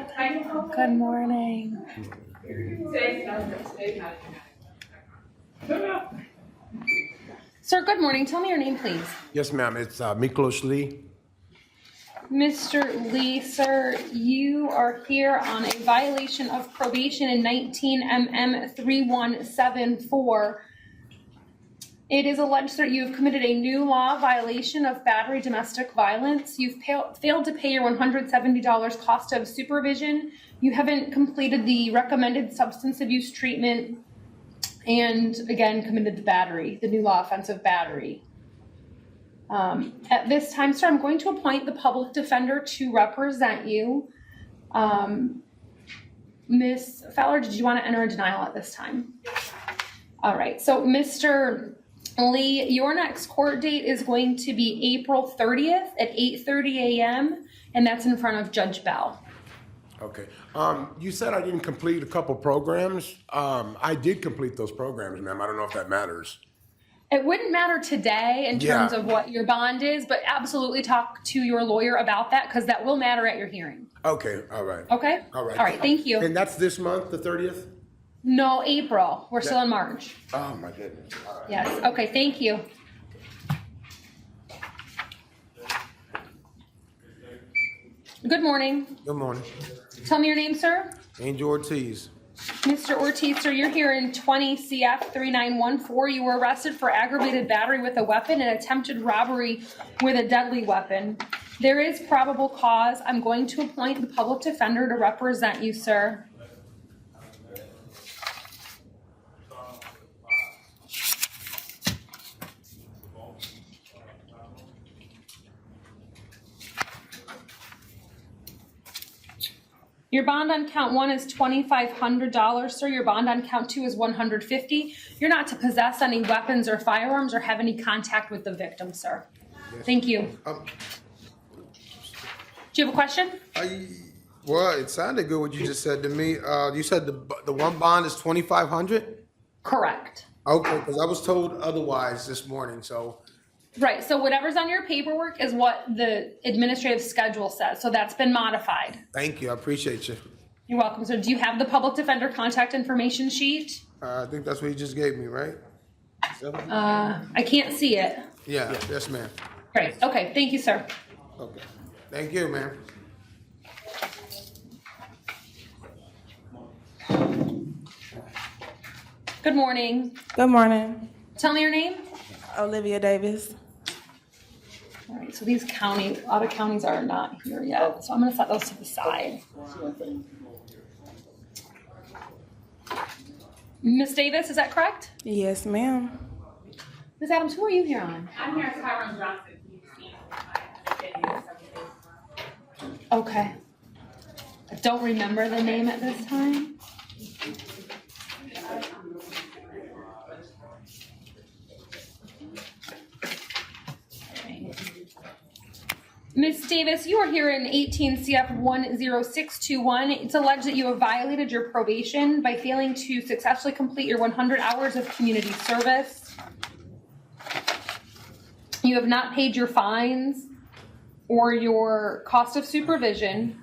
Good morning. Sir, good morning. Tell me your name, please. Yes, ma'am. It's Miklos Lee. Mr. Lee, sir, you are here on a violation of probation in 19 MM 3174. It is alleged that you have committed a new law violation of battery domestic violence. You've failed to pay your $170 cost of supervision. You haven't completed the recommended substance abuse treatment, and again committed the battery, the new law offense of battery. At this time, sir, I'm going to appoint the public defender to represent you. Ms. Fowler, did you want to enter a denial at this time? All right, so Mr. Lee, your next court date is going to be April 30th at 8:30 a.m., and that's in front of Judge Bell. Okay. You said I didn't complete a couple programs. I did complete those programs, ma'am. I don't know if that matters. It wouldn't matter today in terms of what your bond is, but absolutely talk to your lawyer about that because that will matter at your hearing. Okay. All right. Okay? All right. All right. Thank you. And that's this month, the 30th? No, April. We're still in March. Oh, my goodness. All right. Yes. Okay. Thank you. Good morning. Good morning. Tell me your name, sir. Angel Ortiz. Mr. Ortiz, sir, you're here in 20 CF 3914. You were arrested for aggravated battery with a weapon and attempted robbery with a deadly weapon. There is probable cause. I'm going to appoint the public defender to represent you, sir. Your bond on count 1 is $2,500, sir. Your bond on count 2 is $150. You're not to possess any weapons or firearms or have any contact with the victim, sir. Thank you. Do you have a question? Well, it sounded good what you just said to me. You said the one bond is $2,500? Correct. Okay, because I was told otherwise this morning, so. Right, so whatever's on your paperwork is what the administrative schedule says, so that's been modified. Thank you, I appreciate you. You're welcome, sir. Do you have the public defender contact information sheet? I think that's what you just gave me, right? I can't see it. Yeah, yes, ma'am. Great, okay, thank you, sir. Okay, thank you, ma'am. Good morning. Good morning. Tell me your name. Olivia Davis. All right, so these other counties are not here yet, so I'm gonna set those to the side. Ms. Davis, is that correct? Yes, ma'am. Ms. Adams, who are you here on? I'm here as Tyrone Johnson. Okay. I don't remember the name at this time. Ms. Davis, you are here in 18 CF 10621. It's alleged that you have violated your probation by failing to successfully complete your 100 hours of community service. You have not paid your fines or your cost of supervision.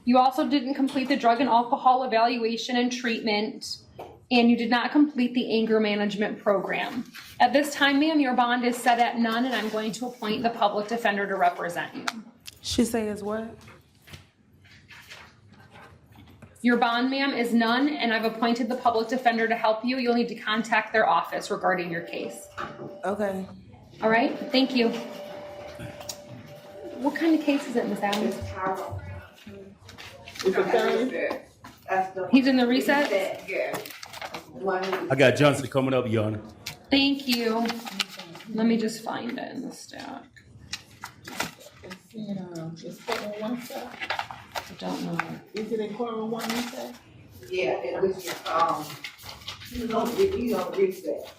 You also didn't complete the drug and alcohol evaluation and treatment, and you did not complete the anger management program. At this time, ma'am, your bond is set at none, and I'm going to appoint the public defender to represent you. She says what? Your bond, ma'am, is none, and I've appointed the public defender to help you. You'll need to contact their office regarding your case. Okay. All right, thank you. What kind of case is it, Ms. Adams? He's in the recess? I got Johnson coming up, Your Honor. Thank you. Let me just find it in the stack. I don't know. Is it in corner one, you say? Yeah, it was, you don't reset.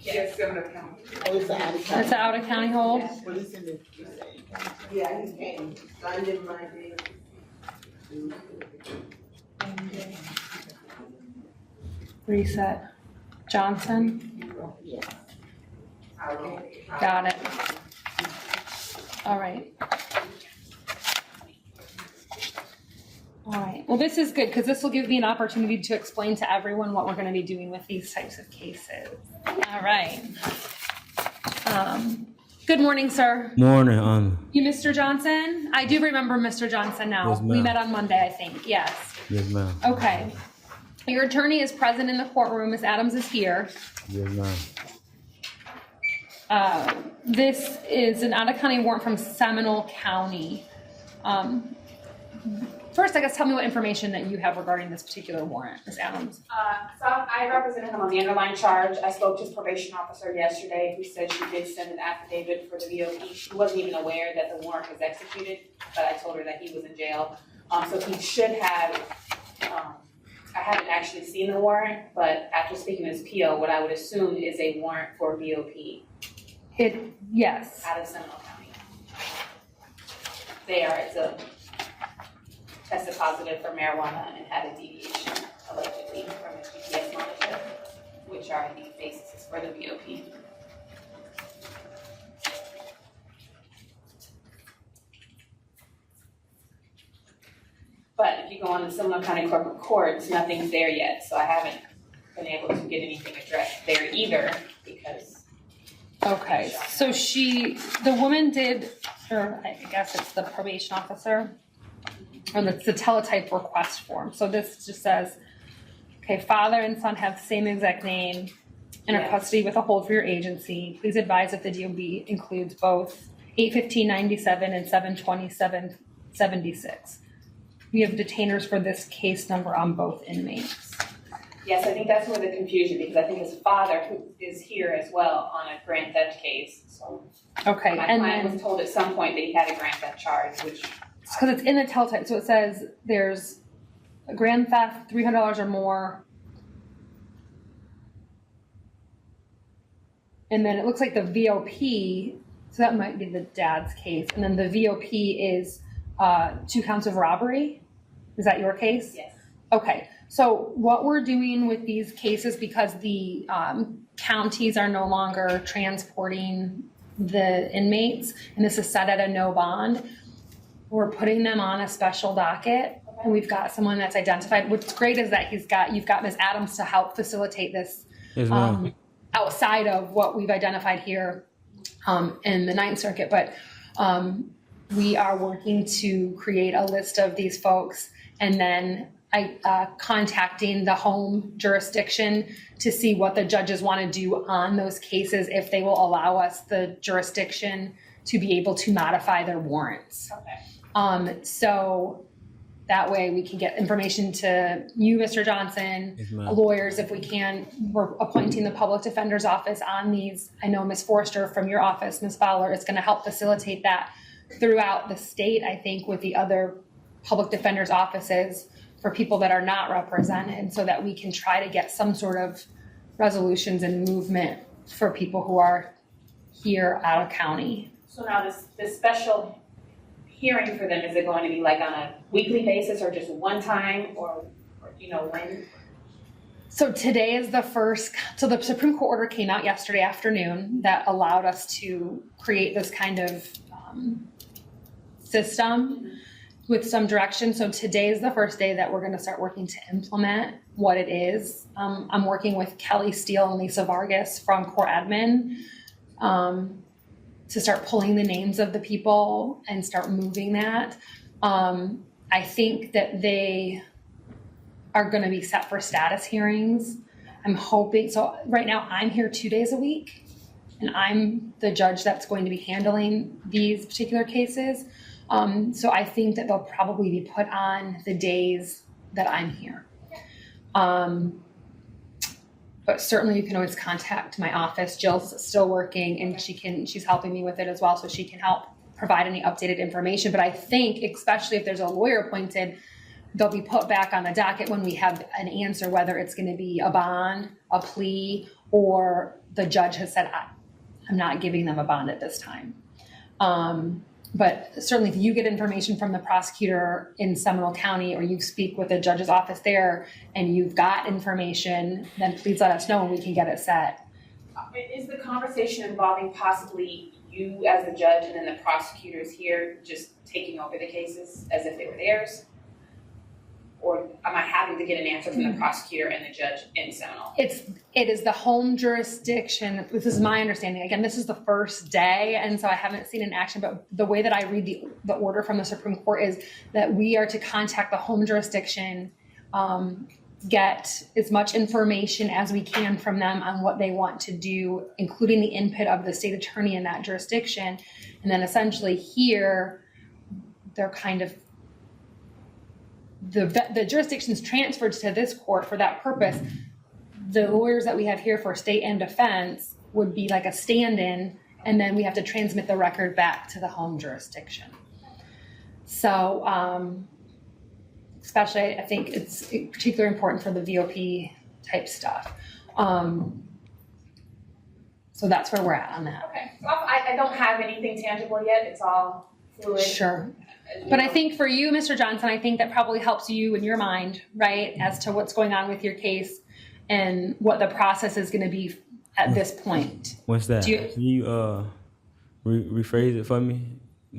Yes, Governor County. Oh, it's out of It's county. an out-of-county hold. What is in the? Yeah, he came, signed in my name. Reset. Johnson. Yeah. Got it. All right. Well, this is good because this will give me an opportunity to explain to everyone what we're going to be doing with these types of cases. All right. Good morning, sir. Morning, You, Mr. Johnson? I do remember Mr. Johnson now. Yes, ma'am. We met on Monday, I think. Yes. Yes, ma'am. Okay. Your attorney is present in the courtroom. Ms. Adams is here. Yes, ma'am. This is an out-of-county warrant from Seminole County. First, I guess, tell me what information that you have regarding this particular warrant, Ms. Adams. So I represented him on the underlying charge. I spoke to his probation officer yesterday, who said she did send an affidavit for the VOP. She wasn't even aware that the warrant was executed, but I told her that he was in jail. So he should have, I haven't actually seen the warrant, but after speaking to his PO, what I would assume is a warrant for VOP Yes. out of Seminole County. It's a tested positive for marijuana and had a deviation allegedly from his GPS monitor, which are the basis for the VOP. But if you go on the Seminole County Corporate Courts, nothing's there yet, so I haven't been able to get anything addressed there either, because. Okay, so the woman did, or I guess it's the probation officer, or it's the teletype request form. So this just says, okay, father and son have the same exact name and are Yes. custody with a hold for your agency. Please advise if the DOB includes both 81597 and 72776. We have detainers for this case number on both inmates. Yes, I think that's where the confusion, because I think his father, who is here as well on a grand theft case, so. Okay, My and client then, was told at some point that he had a grand theft charge, which. because it's in the teletype, so it says there's a grand theft, $300 or more. And then it looks like the VOP, so that might be the dad's case. And then the VOP is 2 counts of robbery. Is that your case? Yes. Okay, so what we're doing with these cases, because the counties are no longer transporting the inmates, and this is set at a no bond, we're putting them on a special docket, and we've got someone that's identified. What's great is that you've got Ms. Adams to help facilitate this Yes, ma'am. outside of what we've identified here in the Ninth Circuit, but we are working to create a list of these folks, and then contacting the home jurisdiction to see what the judges want to do on those cases, if they will allow us the jurisdiction to be able to modify their warrants. Okay. So that way we can get information to you, Mr. Johnson, Yes, ma'am. lawyers, if we can. We're appointing the public defender's office on these. I know Ms. Forrester from your office, Ms. Fowler, is going to help facilitate that throughout the state, I think, with the other public defender's offices for people that are not represented, so that we can try to get some sort of resolutions and movement for people who are here out of county. So now this special hearing for them, is it going to be like on a weekly basis or just one time, or when? So today is the first, so the Supreme Court order came out yesterday afternoon that allowed us to create this kind of system with some direction. So today is the first day that we're going to start working to implement what it is. I'm working with Kelly Steele and Lisa Vargas from Core Admin to start pulling the names of the people and start moving that. I think that they are going to be set for status hearings. I'm hoping, so right now I'm here 2 days a week, and I'm the judge that's going to be handling these particular cases. So I think that they'll probably be put on the days that I'm here. But certainly you can always contact my office. Jill's still working, and she's helping me with it as well, so she can help provide any updated information. But I think, especially if there's a lawyer appointed, they'll be put back on the docket when we have an answer, whether it's going to be a bond, a plea, or the judge has said, I'm not giving them a bond at this time. But certainly if you get information from the prosecutor in Seminole County, or you speak with the judge's office there and you've got information, then please let us know and we can get it set. Is the conversation involving possibly you as the judge and then the prosecutors here just taking over the cases as if they were theirs? Or am I having to get an answer from the prosecutor and the judge in Seminole? It is the home jurisdiction. This is my understanding. Again, this is the first day, and so I haven't seen an action, but the way that I read the order from the Supreme Court is that we are to contact the home jurisdiction, get as much information as we can from them on what they want to do, including the input of the state attorney in that jurisdiction. And then essentially here, they're kind of, the jurisdiction's transferred to this court for that purpose. The lawyers that we have here for state and defense would be like a stand-in, and then we have to transmit the record back to the home jurisdiction. So, especially, I think it's particularly important for the VOP type stuff. So that's where we're at on that. Okay, so I don't have anything tangible yet. It's all fluid. Sure. But I think for you, Mr. Johnson, I think that probably helps you in your mind, right, as to what's going on with your case and what the process is going to be at this point. What's that? Do you- Can you rephrase it for me?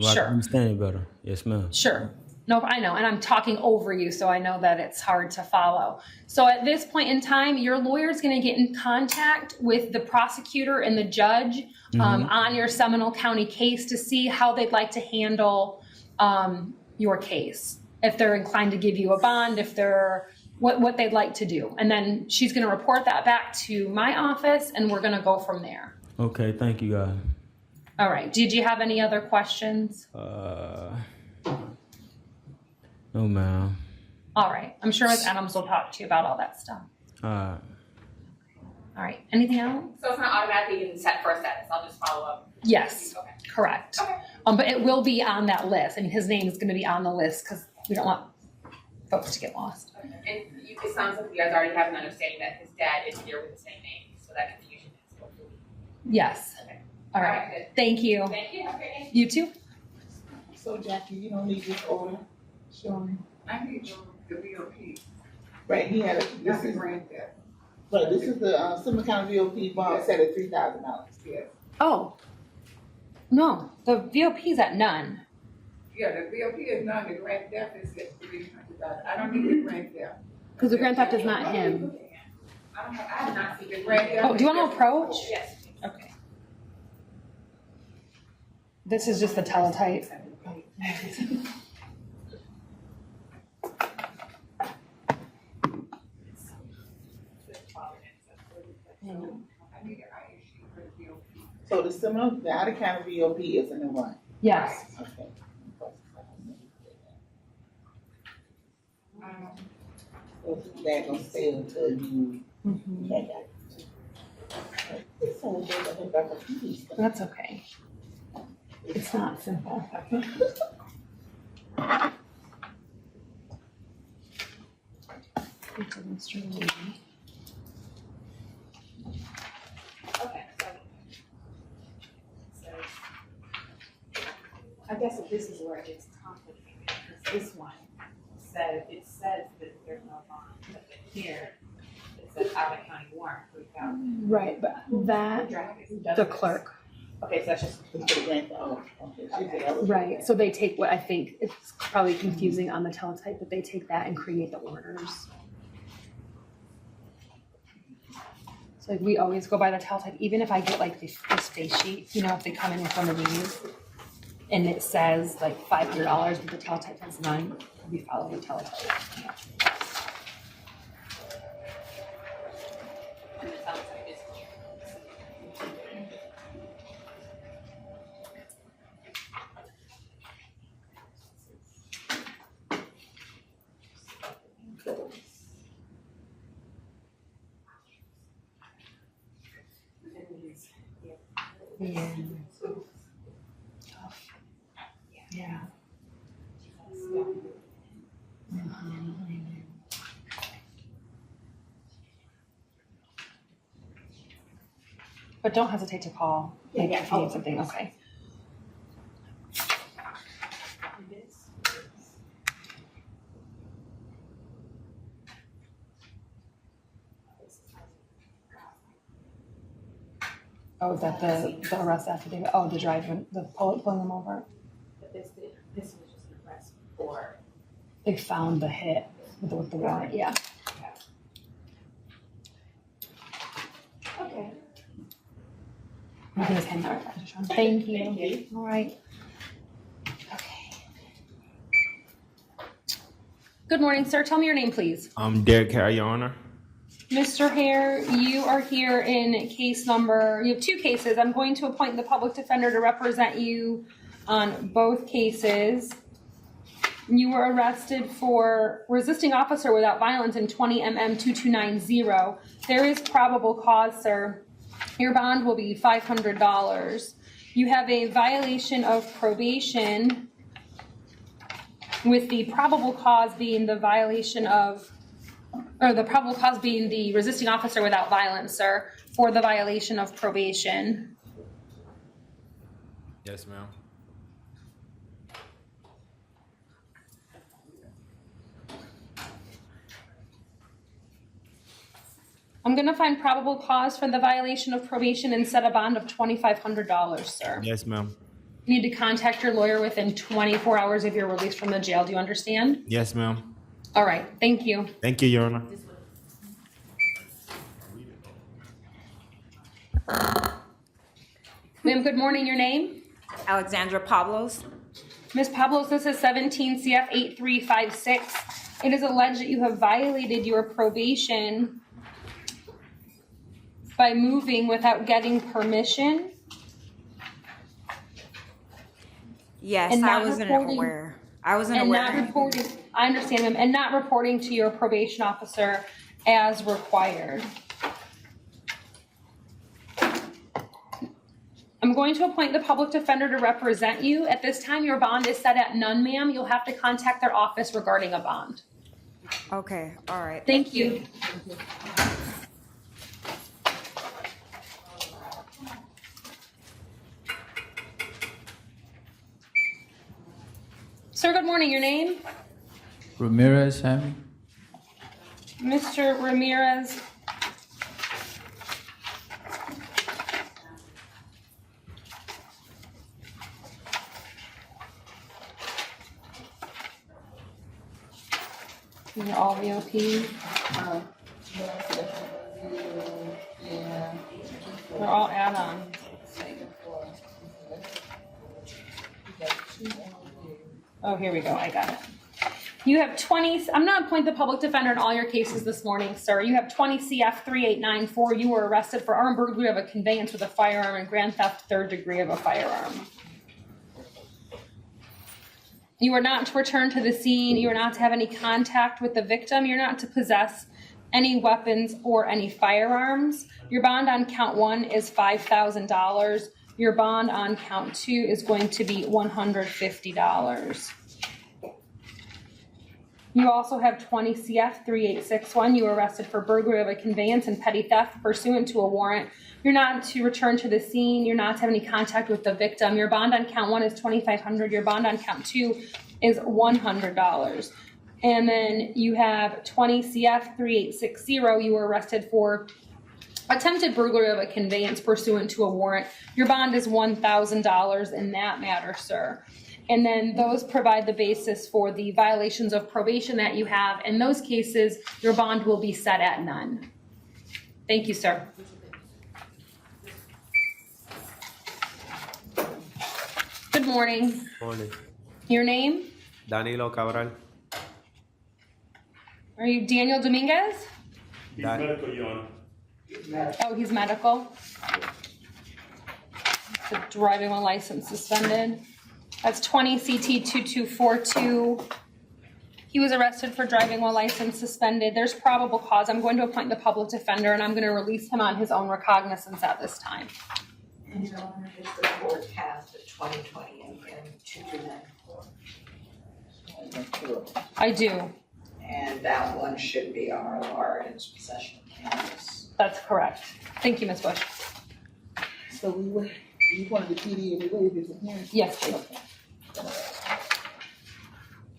So I Sure. can understand it better. Yes, ma'am. Sure. Nope, I know. And I'm talking over you, so I know that it's hard to follow. So at this point in time, your lawyer is going to get in contact with the prosecutor and the judge on your Seminole County case to see how they'd like to handle your case. If they're inclined to give you a bond, if they're what they'd like to do. And then she's going to report that back to my office, and we're going to go from there. Okay, thank you, guys. All right. Did you have any other questions? No, ma'am. All right. I'm sure Ms. Adams will talk to you about all that stuff. Alright. All right. Anything else? So it's not automatically getting set for a status. I'll just follow up. Yes. Okay. Correct. Okay. But it will be on that list. I mean, his name is going to be on the list because we don't want folks to get lost. And it sounds like you guys already have an understanding that his dad is here with the same name, so that confusion is hopefully. Yes. Okay. All All right. right, good. Thank you. Thank you. Have a great day. You too. So Jackie, you don't need this order showing, I need the VOP. right, he had a, this That's the is, grant that. right, this is the, Seminole County VOP bond set at $3,000. Yes. Oh. No, the VOP is at none. Yeah, the VOP is not, the grant theft is at $300. I don't need the grant theft. Because the grand theft is not him. I have not seen the grant theft. Oh, do you want to approach? Yes. Okay. This is just the teletype. I need an ISU for the VOP. So the Seminole, the Outer County VOP is in the run. Yes. Okay. So they're gonna stay until you check out. It's so good that they're back on TV. That's okay. It's not simple. Okay, so. I guess if this is where it gets complicated, because this one it says that there's no bond, but then here, it says Allen County warrant, 3,000. Right, but that, the clerk. Okay, so that's just. It's for the grant. Oh, okay. She said that was- Right, so they take what I think, it's probably confusing on the teletype, but they take that and create the orders. So like we always go by the teletype, even if I get like this face sheet, you know, if they come in front of these and it says like $500, but the teletype has none, we follow the teletype. And it sounds like it's. Yeah. Yeah. But don't hesitate to call, like, if you need something, okay. Oh, is that the arrest affidavit? Oh, the driving, pulling them over? But this was just an arrest for. They found the hit. With the warrant, yeah. Okay. You can just hand that back to Sean. Thank you. All right. Okay. Good morning, sir. Tell me your name, please. Derek Hare, Your Honor. Mr. Hare, you are here in case number, you have two cases. I'm going to appoint the public defender to represent you on both cases. You were arrested for resisting officer without violence in 20 MM 2290. There is probable cause, sir. Your bond will be $500. You have a violation of probation, with the probable cause being the violation of, or the probable cause being the resisting officer without violence, sir, for the violation of probation. Yes, ma'am. I'm gonna find probable cause for the violation of probation and set a bond of $2,500, sir. Yes, ma'am. You need to contact your lawyer within 24 hours of your release from the jail. Do you understand? Yes, ma'am. All right, thank you. Thank you, Your Honor. Ma'am, good morning. Your name? Alexandra Pablos. Ms. Pablos, this is 17 CF 8356. It is alleged that you have violated your probation by moving without getting permission. Yes, And I not wasn't reporting- aware. I wasn't And not aware. reporting, I understand, ma'am, and not reporting to your probation officer as required. I'm going to appoint the public defender to represent you. At this time, your bond is set at none, ma'am. You'll have to contact their office regarding a bond. Okay, all right. Thank you. Sir, good morning. Your name? Ramirez, Sammy. Mr. Ramirez. These are all VOP. Yeah. They're all add-ons. Oh, here we go. I got it. You have 20, I'm going to appoint the public defender in all your cases this morning, sir. You have 20 CF 3894. You were arrested for armed burglary of a conveyance with a firearm and grand theft third degree of a firearm. You are not to return to the scene. You are not to have any contact with the victim. You're not to possess any weapons or any firearms. Your bond on count 1 is $5,000. Your bond on count 2 is going to be $150. You also have 20 CF 3861. You were arrested for burglary of a conveyance and petty theft pursuant to a warrant. You're not to return to the scene. You're not to have any contact with the victim. Your bond on count 1 is $2,500. Your bond on count 2 is $100. And then you have 20 CF 3860. You were arrested for attempted burglary of a conveyance pursuant to a warrant. Your bond is $1,000 in that matter, sir. And then those provide the basis for the violations of probation that you have. In those cases, your bond will be set at none. Thank you, sir. Good morning. Morning. Your name? Danilo Cabral. Are you Daniel Dominguez? Dan- Oh, he's medical. The driving while license suspended. That's 20 CT 2242. He was arrested for driving while license suspended. There's probable cause. I'm going to appoint the public defender and I'm going to release him on his own recognizance at this time. And Your Honor, if the court has the 2020 and 2294. I do. And that one should be RLR in his possession of cannabis. That's correct. Thank you, Ms. Bush. So you wanted the PD and the waivers in here? Yes, please.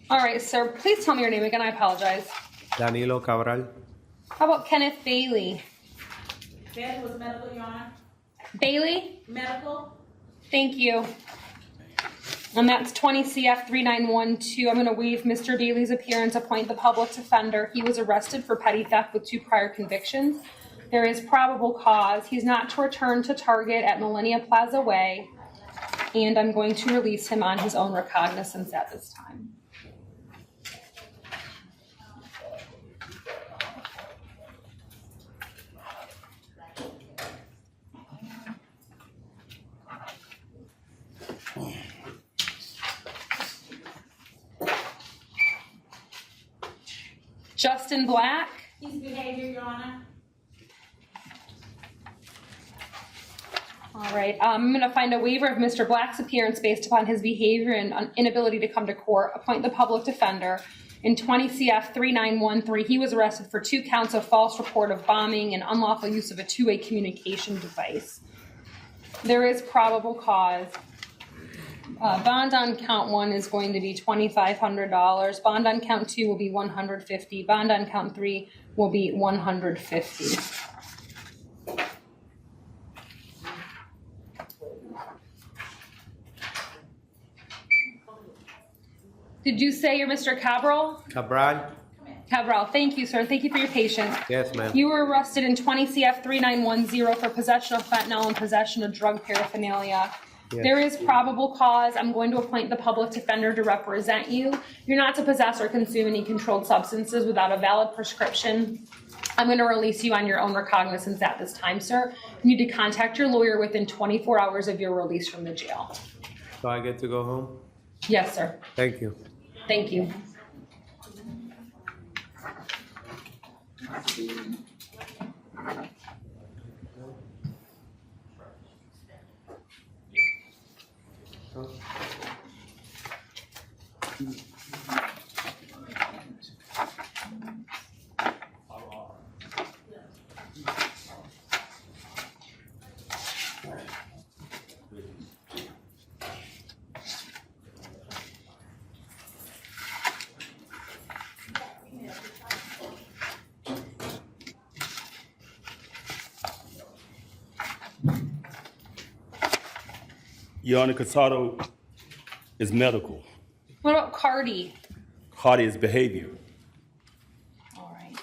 All right, sir, please tell me your name again. I apologize. Danilo Cabral. How about Kenneth Bailey? That was medical, Your Honor. Bailey? Medical? Thank you. And that's 20 CF 3912. I'm going to waive Mr. Daly's appearance, appoint the public defender. He was arrested for petty theft with 2 prior convictions. There is probable cause. He's not to return to Target at Millennia Plaza Way. And I'm going to release him on his own recognizance at this time. Justin Black. His behavior, Your Honor. All right, I'm going to find a waiver of Mr. Black's appearance based upon his behavior and inability to come to court. Appoint the public defender. In 20 CF 3913, he was arrested for 2 counts of false report of bombing and unlawful use of a 2-way communication device. There is probable cause. Bond on count 1 is going to be $2,500. Bond on count 2 will be $150. Bond on count 3 will be $150. Did you say you're Mr. Cabral? Cabral? Cabral, thank you, sir. Thank you for your patience. Yes, ma'am. You were arrested in 20 CF 3910 for possession of fentanyl and possession of drug paraphernalia. Yes. There is probable cause. I'm going to appoint the public defender to represent you. You're not to possess or consume any controlled substances without a valid prescription. I'm going to release you on your own recognizance at this time, sir. You need to contact your lawyer within 24 hours of your release from the jail. So I get to go home? Yes, sir. Thank you. Thank you. Your Honor, Casado is medical. What about Cardi? Cardi is behavior. All right.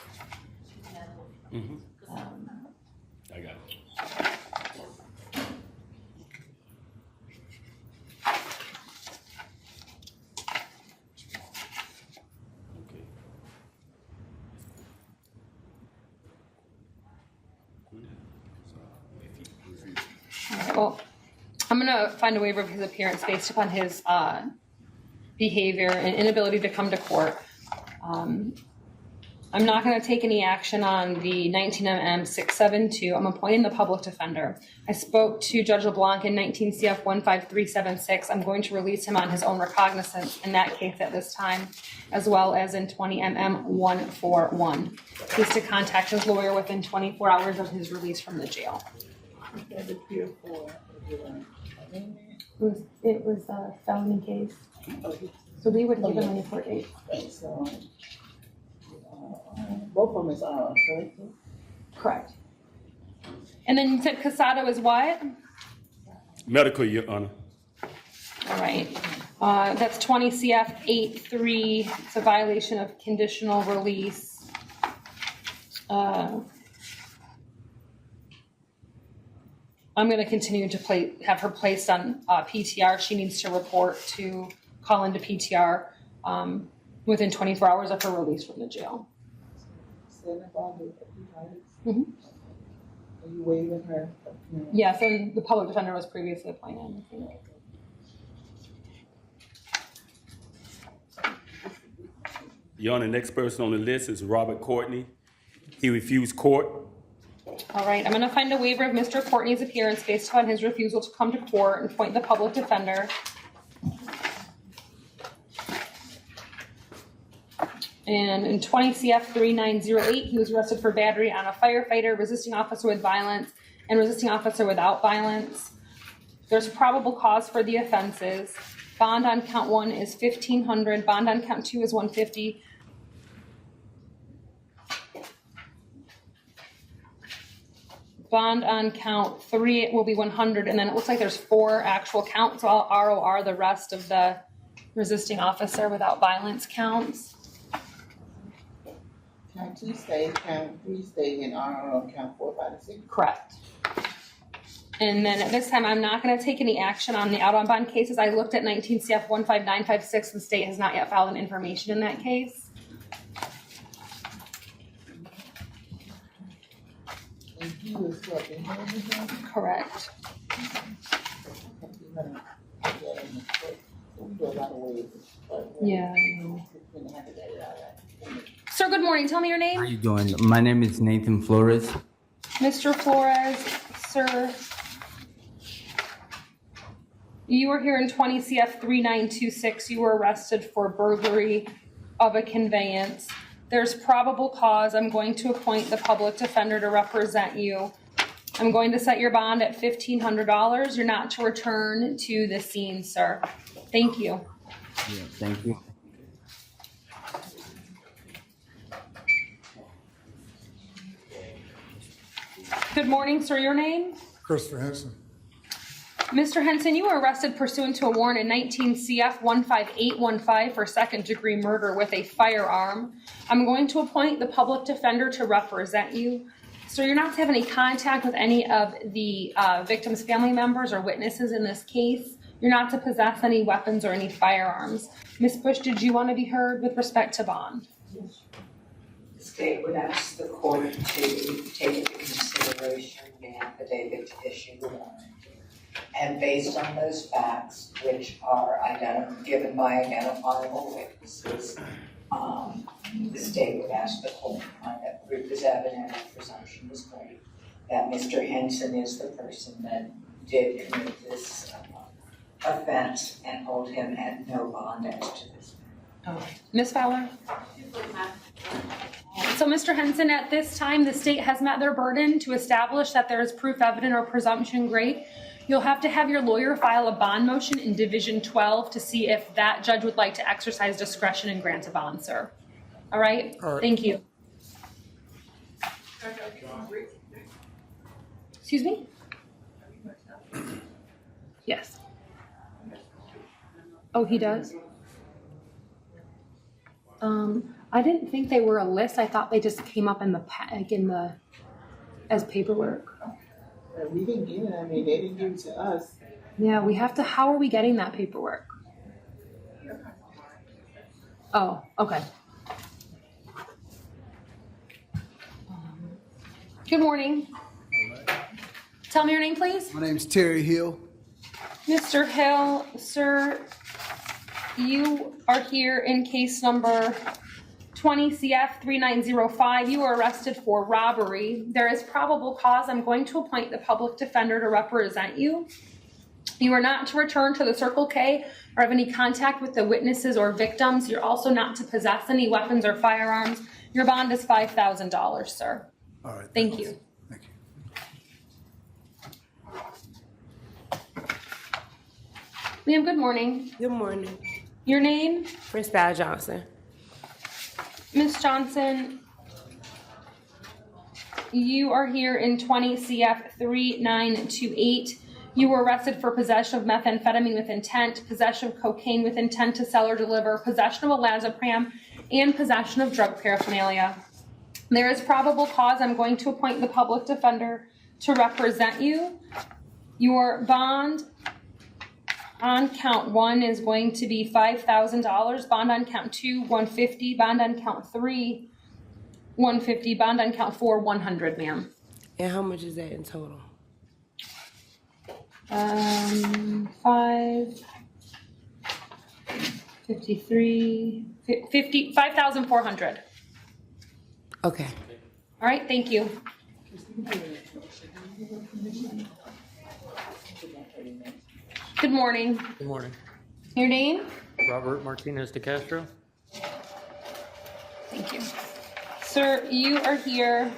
I got it. All right, well, I'm going to find a waiver of his appearance based upon his behavior and inability to come to court. I'm not going to take any action on the 19MM 672. I'm appointing the public defender. I spoke to Judge LeBlanc in 19 CF 15376. I'm going to release him on his own recognizance in that case at this time, as well as in 20 MM 141. He's to contact his lawyer within 24 hours of his release from the jail. It was a felony case. So we would give him any court date. So, both of them is correct? Correct. And then you said Casado is what? Medical, Your Honor. All right. That's 20 CF 83. It's a violation of conditional release. I'm going to continue to have her placed on PTR. She needs to call into PTR within 24 hours of her release from the jail. Are you waiving her? Yes, and the public defender was previously appointed. Your Honor, next person on the list is Robert Courtney. He refused court. All right, I'm going to find a waiver of Mr. Courtney's appearance based upon his refusal to come to court and appoint the public defender. And in 20 CF 3908, he was arrested for battery on a firefighter, resisting officer with violence, and resisting officer without violence. There's probable cause for the offenses. Bond on count 1 is $1,500. Bond on count 2 is $150. Bond on count 3 it will be 100, and then it looks like there's 4 actual counts, so I'll ROR the rest of the resisting officer without violence counts. Count 2 stay, count 3 stay, and RR count 4, 5, and 6. Correct. And then at this time, I'm not going to take any action on the out on bond cases. I looked at 19 CF 15956. The state has not yet filed an information in that case. And he was what, in Birmingham? Correct. You're gonna put that in the court. We do a lot of waivers. Yeah. We're gonna have to get it all right. Sir, good morning. Tell me your How name. you doing? My name is Nathan Flores. Mr. Flores, sir. You were here in 20 CF 3926. You were arrested for burglary of a conveyance. There's probable cause. I'm going to appoint the public defender to represent you. I'm going to set your bond at $1,500. You're not to return to the scene, sir. Thank you. Yeah, thank you. Good morning, sir. Your name? Christopher Henson. Mr. Henson, you were arrested pursuant to a warrant in 19 CF 15815 for second-degree murder with a firearm. I'm going to appoint the public defender to represent you. So you're not to have any contact with any of the victim's family members or witnesses in this case. You're not to possess any weapons or any firearms. Ms. Bush, did you want to be heard with respect to bond? The state would ask the court to take into consideration the affidavit to issue the warrant. And based on those facts, which are given by identifiable witnesses, the state would ask the court to find that proof is evident and presumption is great that Mr. Henson is the person that did commit this offense and hold him at no bond as to this. Ms. Fowler? So, Mr. Henson, at this time, the state has met their burden to establish that there is proof evident or presumption great. You'll have to have your lawyer file a bond motion in Division 12 to see if that judge would like to exercise discretion and grant a bond, sir. All right? All right. Thank you. Excuse me? Yes. Oh, he does? I didn't think they were a list. I thought they just came up in the as paperwork. We didn't get it. I mean, they didn't give it to us. Yeah, we have to. How are we getting that paperwork? Oh, okay. Good morning. Tell me your name, please. My name's Terry Hill. Mr. Hill, sir, you are here in case number 20 CF 3905. You were arrested for robbery. There is probable cause. I'm going to appoint the public defender to represent you. You are not to return to the Circle K or have any contact with the witnesses or victims. You're also not to possess any weapons or firearms. Your bond is $5,000, sir. All right. Thank you. Thank you. Ma'am, good morning. Good morning. Your name? Prince Val Johnson. Ms. Johnson, you are here in 20 CF 3928. You were arrested for possession of methamphetamine with intent, possession of cocaine with intent to sell or deliver, possession of olazapam, and possession of drug paraphernalia. There is probable cause. I'm going to appoint the public defender to represent you. Your bond on count 1 is going to be $5,000. Bond on count 2, $150. Bond on count 3, $150. Bond on count 4, $100, ma'am. And how much is that in total? 5,400. Okay. All right, thank you. Good morning. Good morning. Your name? Robert Martinez de Castro. Thank you. Sir, you are here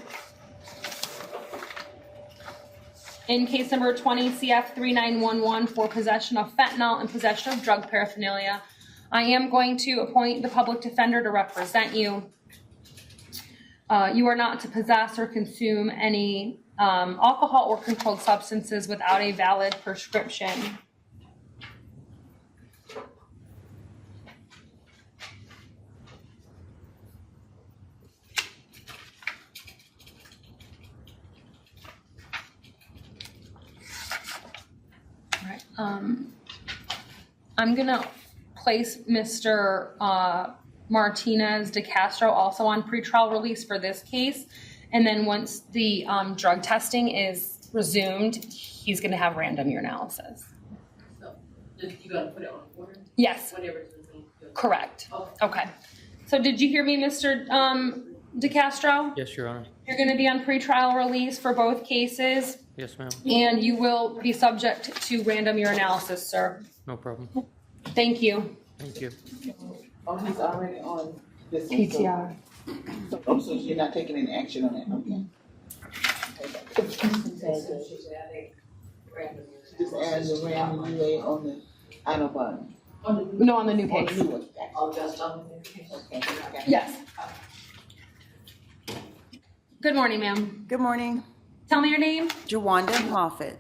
in case number 20 CF 3911 for possession of fentanyl and possession of drug paraphernalia. I am going to appoint the public defender to represent you. You are not to possess or consume any alcohol or controlled substances without a valid prescription. All right, I'm gonna place Mr. Martinez de Castro also on pretrial release for this case. And then once the drug testing is resumed, he's gonna have random urinalysis. So, you gotta put it on order? Yes, Whatever. correct. Okay. Okay. So did you hear me, Mr. de Castro? Yes, Your Honor. You're gonna be on pretrial release for both cases, Yes, ma'am. and you will be subject to random urinalysis, sir. No problem. Thank you. Thank you. Oh, he's already on this one. PTR. Oh, so you're not taking any action on it, okay. Just add the random UA on the idle bond. No, on the new On the case. new one. Oh, just on the new case? Okay. Yes. Good morning, ma'am. Good morning. Tell me your name. Jawanda Moffitt.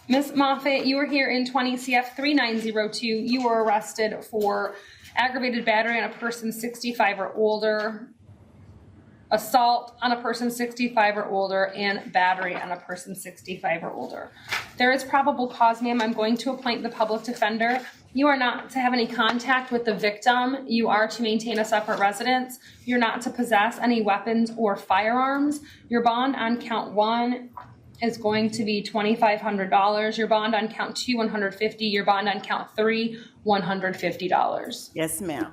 Ms. Moffitt, you were here in 20 CF 3902. You were arrested for aggravated battery on a person 65 or older, assault on a person 65 or older, and battery on a person 65 or older. There is probable cause, ma'am. I'm going to appoint the public defender. You are not to have any contact with the victim. You are to maintain a separate residence. You're not to possess any weapons or firearms. Your bond on count 1 is going to be $2,500. Your bond on count 2, $150. Your bond on count 3, $150. Yes, ma'am.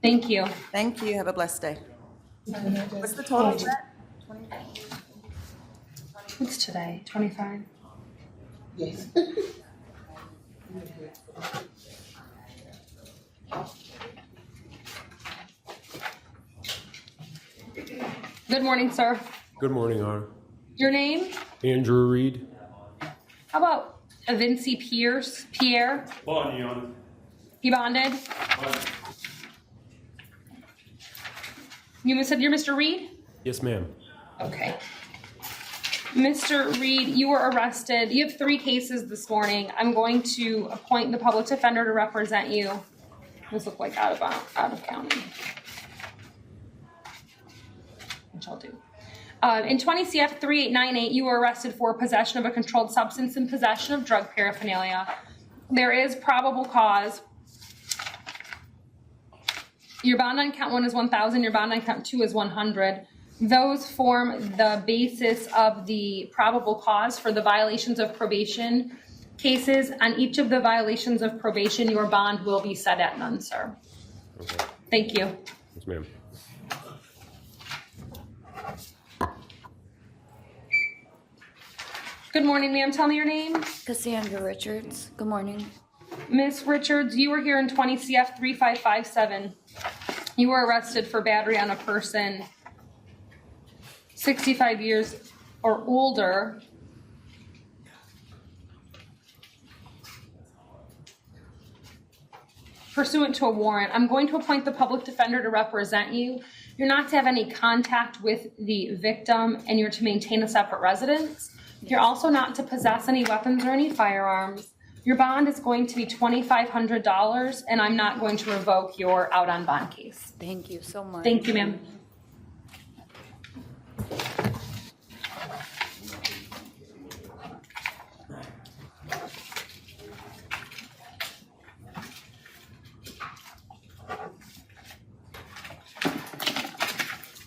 Thank you. Thank you. Have a blessed day. What's the total for that? What's today? 25? Yes. Good morning, sir. Good morning, Honor. Your name? Andrew Reed. How about Vinci Pierre? Bond, Your Honor. He bonded? You said you're Mr. Reed? Yes, ma'am. Okay. Mr. Reed, you were arrested. You have 3 cases this morning. I'm going to appoint the public defender to represent you. Those look like out of county. Which I'll do. In 20 CF 3898, you were arrested for possession of a controlled substance and possession of drug paraphernalia. There is probable cause. Your bond on count 1 is 1,000. Your bond on count 2 is 100. Those form the basis of the probable cause for the violations of probation cases. On each of the violations of probation, your bond will be set at none, sir. Okay. Thank you. Yes, ma'am. Good morning, ma'am. Tell me your name. Cassandra Richards. Good morning. Miss Richards, you were here in 20 CF 3557. You were arrested for battery on a person 65 years or older. Pursuant to a warrant. I'm going to appoint the public defender to represent you. You're not to have any contact with the victim, and you're to maintain a separate residence. You're also not to possess any weapons or any firearms. Your bond is going to be $2,500, and I'm not going to revoke your out on bond case. Thank you so much. Thank you, ma'am.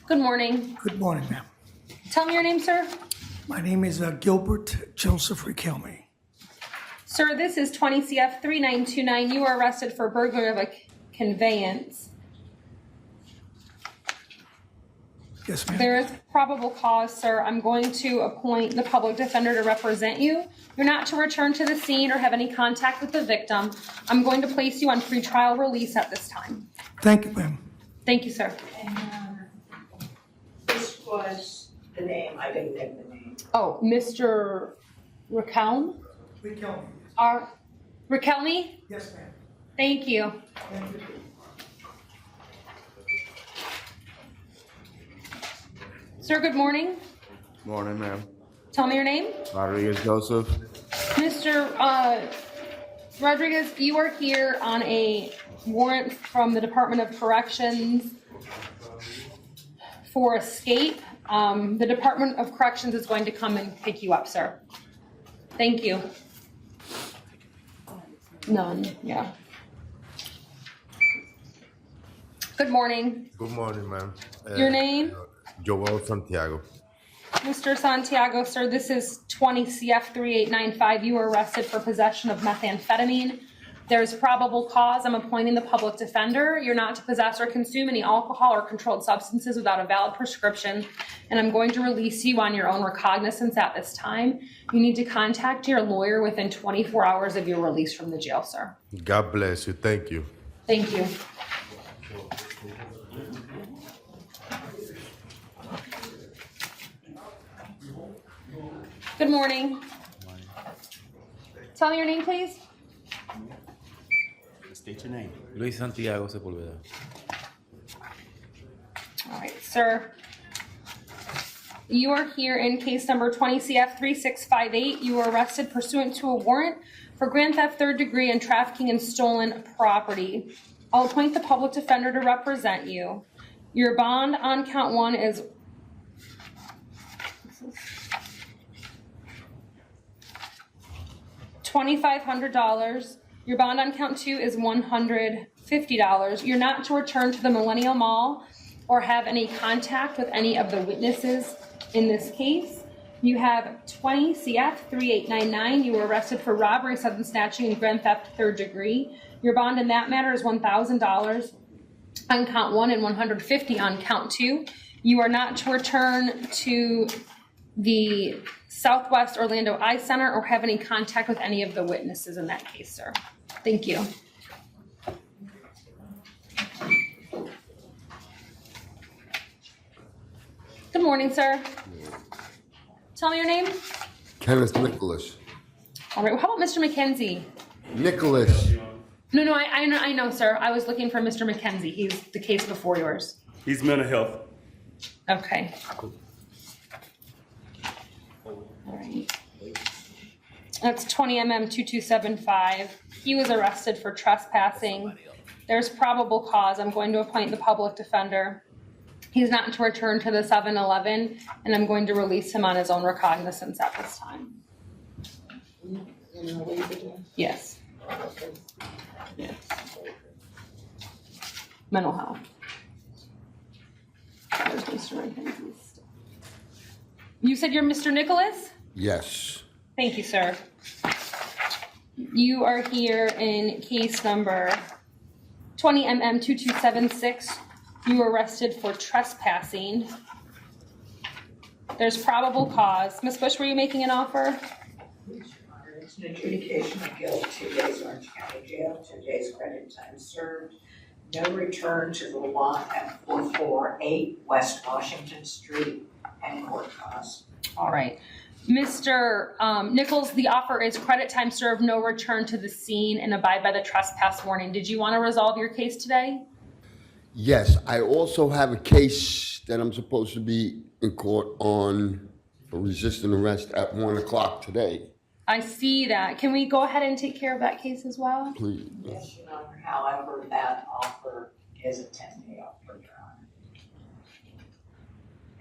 Good morning. Good morning, ma'am. Tell me your name, sir. My name is Gilbert Joseph Riquelme. Sir, this is 20 CF 3929. You were arrested for burglary of a conveyance. Yes, ma'am. There is probable cause, sir. I'm going to appoint the public defender to represent you. You're not to return to the scene or have any contact with the victim. I'm going to place you on pretrial release at this time. Thank you, ma'am. Thank you, sir. This was the name, I didn't get the name. Oh, Mr. Riquelme? Riquelme. Riquelme? Yes, ma'am. Thank you. Thank you. Sir, good morning. Morning, ma'am. Tell me your name. Rodriguez Joseph. Mr. Rodriguez, you are here on a warrant from the Department of Corrections for escape. The Department of Corrections is going to come and pick you up, sir. Thank you. None, yeah. Good morning. Good morning, ma'am. Your name? Joel Santiago. Mr. Santiago, sir, this is 20 CF 3895. You were arrested for possession of methamphetamine. There's probable cause. I'm appointing the public defender. You're not to possess or consume any alcohol or controlled substances without a valid prescription. And I'm going to release you on your own recognizance at this time. You need to contact your lawyer within 24 hours of your release from the jail, sir. God bless you. Thank you. Thank you. Good morning. Tell me your name, please. State your name. Luis Santiago Sepulveda. All right, sir. You are here in case number 20 CF 3658. You were arrested pursuant to a warrant for grand theft third degree and trafficking in stolen property. I'll appoint the public defender to represent you. Your bond on count one is $2,500. Your bond on count two is $150. You're not to return to the Millennial Mall or have any contact with any of the witnesses in this case. You have 20 CF 3899. You were arrested for robbery, sudden snatching, and grand theft third degree. Your bond in that matter is $1,000 on count one and $150 on count two. You are not to return to the Southwest Orlando Eye Center or have any contact with any of the witnesses in that case, sir. Thank you. Good morning, sir. Tell me your name. Kenneth Nicholas. All right, well, how about Mr. McKenzie? Nicholas. No, I know, sir. I was looking for Mr. McKenzie. He's the case before yours. He's mental health. Okay. All right. That's 20 MM 2275. He was arrested for trespassing. There's probable cause. I'm going to appoint the public defender. He's not to return to the 7-Eleven, and I'm going to release him on his own recognizance at this time. Yes. Yes. Mental health. There's Mr. McKenzie's. You said you're Mr. Nicholas? Yes. Thank you, sir. You are here in case number 20 MM 2276. You were arrested for trespassing. There's probable cause. Ms. Bush, were you making an offer? It's an adjudication of guilt, 2 days Orange County Jail, 2 days credit time served. No return to the lot at 448 West Washington Street and court costs. All right. Mr. Nichols, the offer is credit time served, no return to the scene, and abide by the trespass warning. Did you want to resolve your case today? Yes, I also have a case that I'm supposed to be in court on for resisting arrest at 1 o'clock today. I see that. Can we go ahead and take care of that case as well? Please. Yes, Your Honor. However, that offer is a 10-day offer, Your Honor.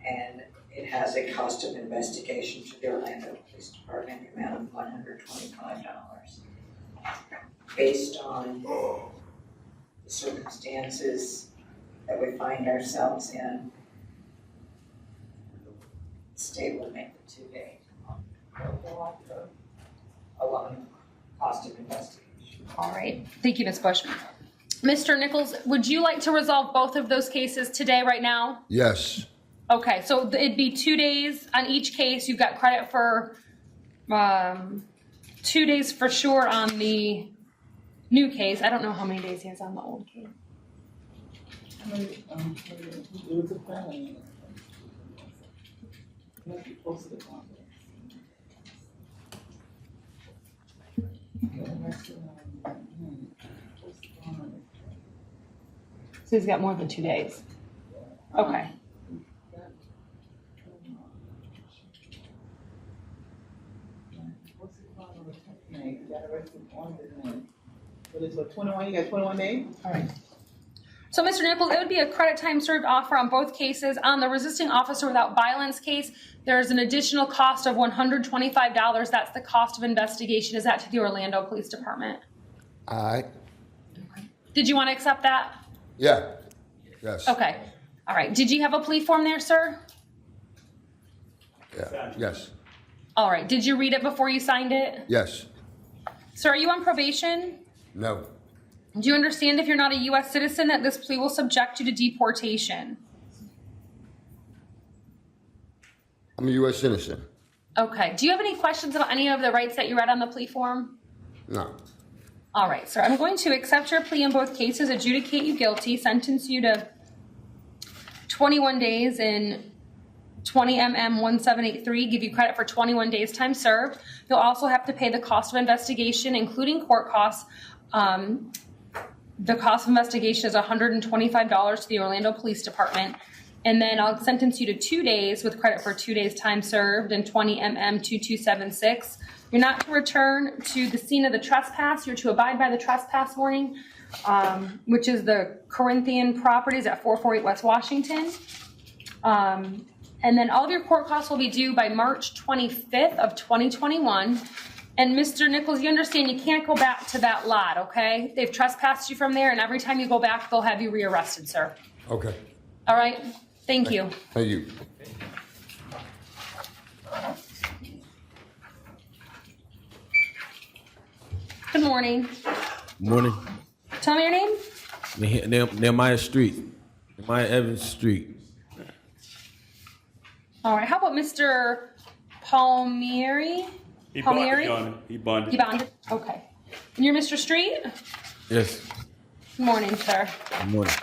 And it has a cost of investigation to the Orlando Police Department amount of $125. Based on the circumstances that we find ourselves in, the state will make the 2-day offer alone, cost of investigation. All right. Thank you, Ms. Bush. Mr. Nichols, would you like to resolve both of those cases today, right now? Yes. Okay, so it'd be 2 days on each case. You've got credit for 2 days for sure on the new case. I don't know how many days he has on the old case. So he's got more than 2 days. Okay. Well, it's for 21, you got 21 days? All right. So, Mr. Nichols, it would be a credit time served offer on both cases. On the resisting officer without violence case, there's an additional cost of $125. That's the cost of investigation. Is that to the Orlando Police Department? All right. Did you want to accept that? Yeah. Yes. Okay. All right. Did you have a plea form there, sir? Yeah. Yes. All right. Did you read it before you signed it? Yes. Sir, are you on probation? No. Do you understand if you're not a U.S. citizen that this plea will subject you to deportation? I'm a U.S. citizen. Okay. Do you have any questions about any of the rights that you read on the plea form? No. All right, sir. I'm going to accept your plea in both cases, adjudicate you guilty, sentence you to 21 days in 20 MM 1783, give you credit for 21 days time served. You'll also have to pay the cost of investigation, including court costs. The cost of investigation is $125 to the Orlando Police Department. And then I'll sentence you to 2 days with credit for 2 days time served and 20 MM 2276. You're not to return to the scene of the trespass. You're to abide by the trespass warning, which is the Corinthian Properties at 448 West Washington. And then all of your court costs will be due by March 25th of 2021. And Mr. Nichols, you understand you can't go back to that lot, okay? They've trespassed you from there, and every time you go back, they'll have you rearrested, sir. Okay. All right? Thank you. Thank you. Good morning. Morning. Tell me your name. Nehemiah Street. Nehemiah Evans Street. All right. How about Mr. Palmieri? He Palmieri? bonded. He bonded? Okay. And you're Mr. Street? Yes. Good morning, sir. Good morning.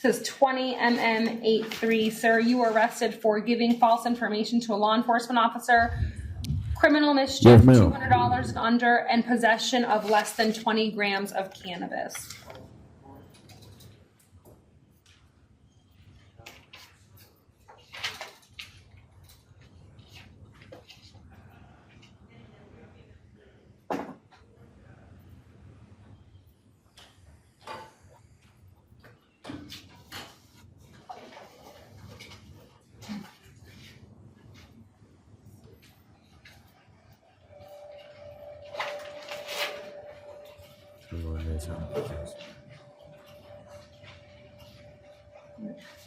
This is 20 MM83. Sir, you were arrested for giving false information to a law enforcement officer, criminal mischief, Yes, ma'am. $200 and under, and possession of less than 20 grams of cannabis.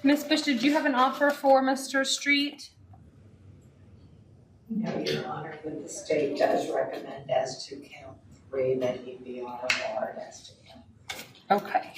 Ms. Bush, did you have an offer for Mr. Street? No, Your Honor, but the state does recommend as to count 3 that he be on a warrant as to count. Okay.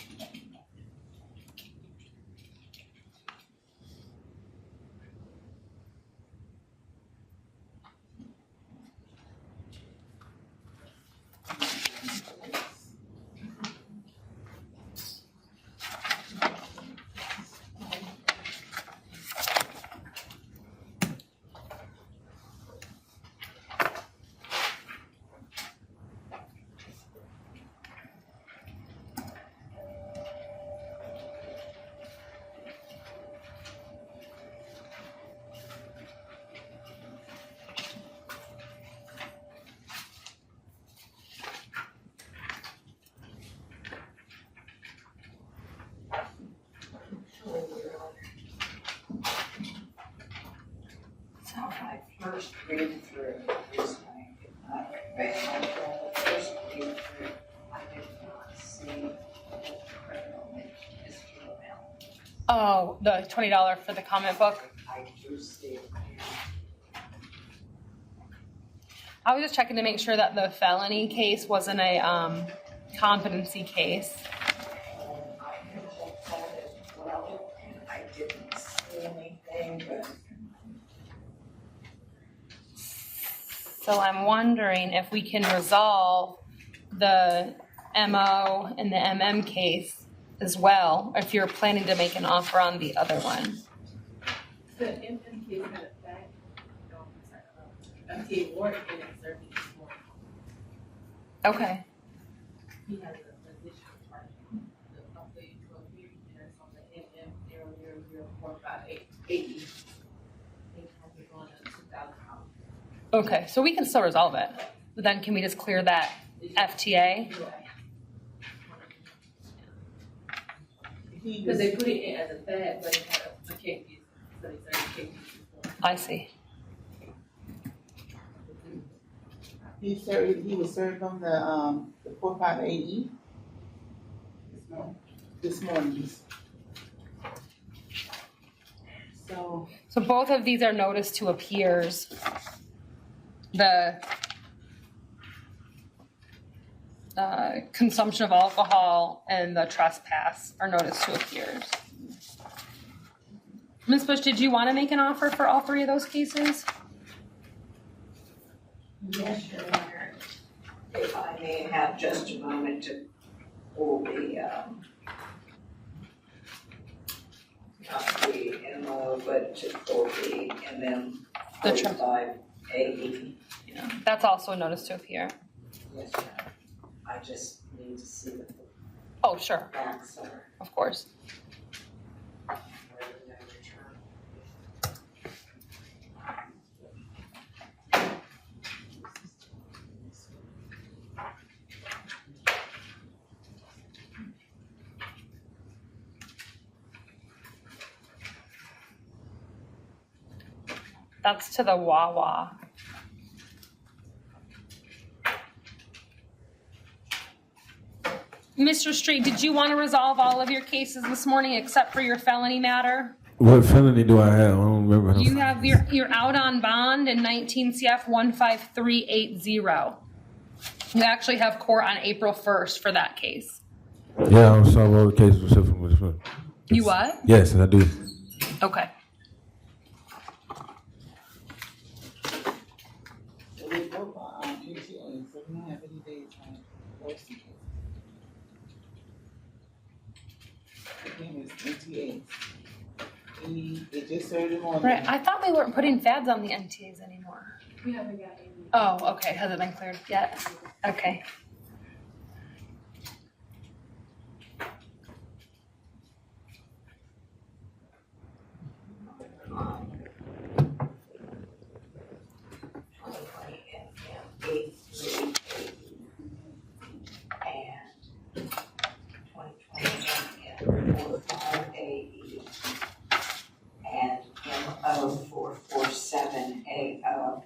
First read through, is not available. The first read through, I did not see the criminal history amount. Oh, the $20 for the comment book? I do see it. I was just checking to make sure that the felony case wasn't a competency case. I can check that as well. I didn't see anything, but So I'm wondering if we can resolve the MO and the MM case as well, if you're planning to make an offer on the other one. The MM case had a fact, FTA warrant and it served this morning. Okay. He has a additional charge. The update to a hearing is on the MM 000458. $80. Going up $2,000. Okay, so we can still resolve it. But then can we just clear that FTA? Because they put it in as a bag, but it had a case, so they said it case. I see. He was served on the 45AE this morning. So, So both of these are notice to appears. The consumption of alcohol and the trespass are notice to appears. Ms. Bush, did you want to make an offer for all three of those cases? Yes, Your Honor. If I may have just a moment to pull the, not the MO, but to pull the MM The 45AE. That's also a notice to appear. Yes, Your Honor. I just need to see what the Oh, sure, facts are. of course. That's to the Wawa. Mr. Street, did you want to resolve all of your cases this morning except for your felony matter? What felony do I have? I don't remember. You have you're out on bond in 19 CF 15380. You actually have court on April 1st for that case. Yeah, I'll solve all the cases except for this one. You what? Yes, I do. Okay. so we both are on PTA, so we don't have any days on those two cases. Again, it's NTAs. They just served him on. Right. I thought we weren't putting fads on the NTAs anymore. We haven't got any. Oh, okay. Has it been cleared yet? Okay. And MO447AO.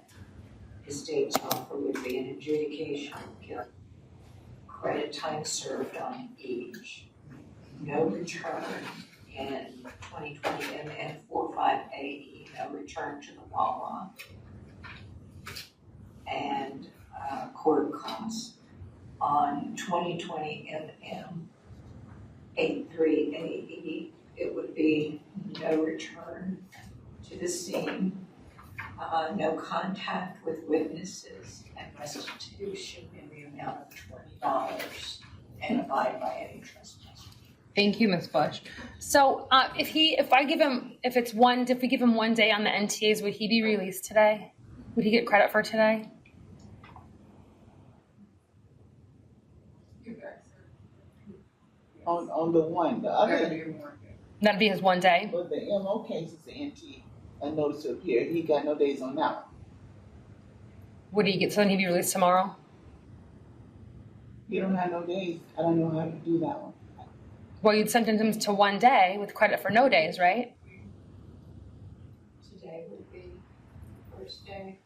The state's offer would be an adjudication of guilt. Credit time served on each. No return in 2020 MN45AE, no return to the Wawa. And court costs on 2020 MM83AE, it would be no return to the scene, no contact with witnesses, and restitution in the amount of $20 and abide by any trespass. Thank you, Ms. Bush. So if we give him one day on the NTAs, would he be released today? Would he get credit for today? On the one, the other. That'd be his one day? But the MO case is the NT, a notice to appear. He got no days on that one. Would he get, so then he'd be released tomorrow? He don't have no days. I don't know how to do that one. Well, you'd sentence him to 1 day with credit for no days, right? Today would be the first day.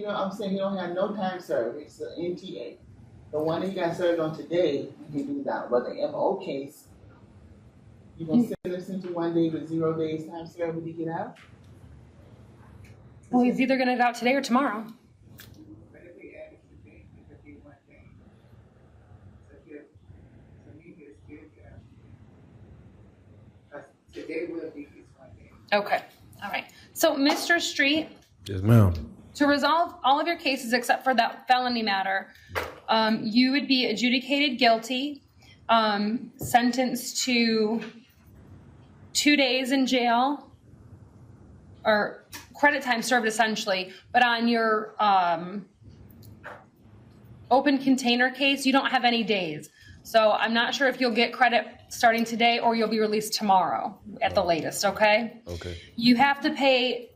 I'm saying he don't have no time served. It's the NTA. The one he got served on today, he can do that. But the MO case, you gonna sentence him to 1 day with 0 days time served when he get out? Well, he's either gonna get out today or tomorrow. But if we add it today, it could be 1 day. So he gets good, today will be his 1 day. Okay, all right. So, Mr. Street, Yes, ma'am. to resolve all of your cases except for that felony matter, you would be adjudicated guilty, sentenced to 2 days in jail, or credit time served essentially, but on your open container case, you don't have any days. So I'm not sure if you'll get credit starting today or you'll be released tomorrow at the latest, okay? Okay. You have to pay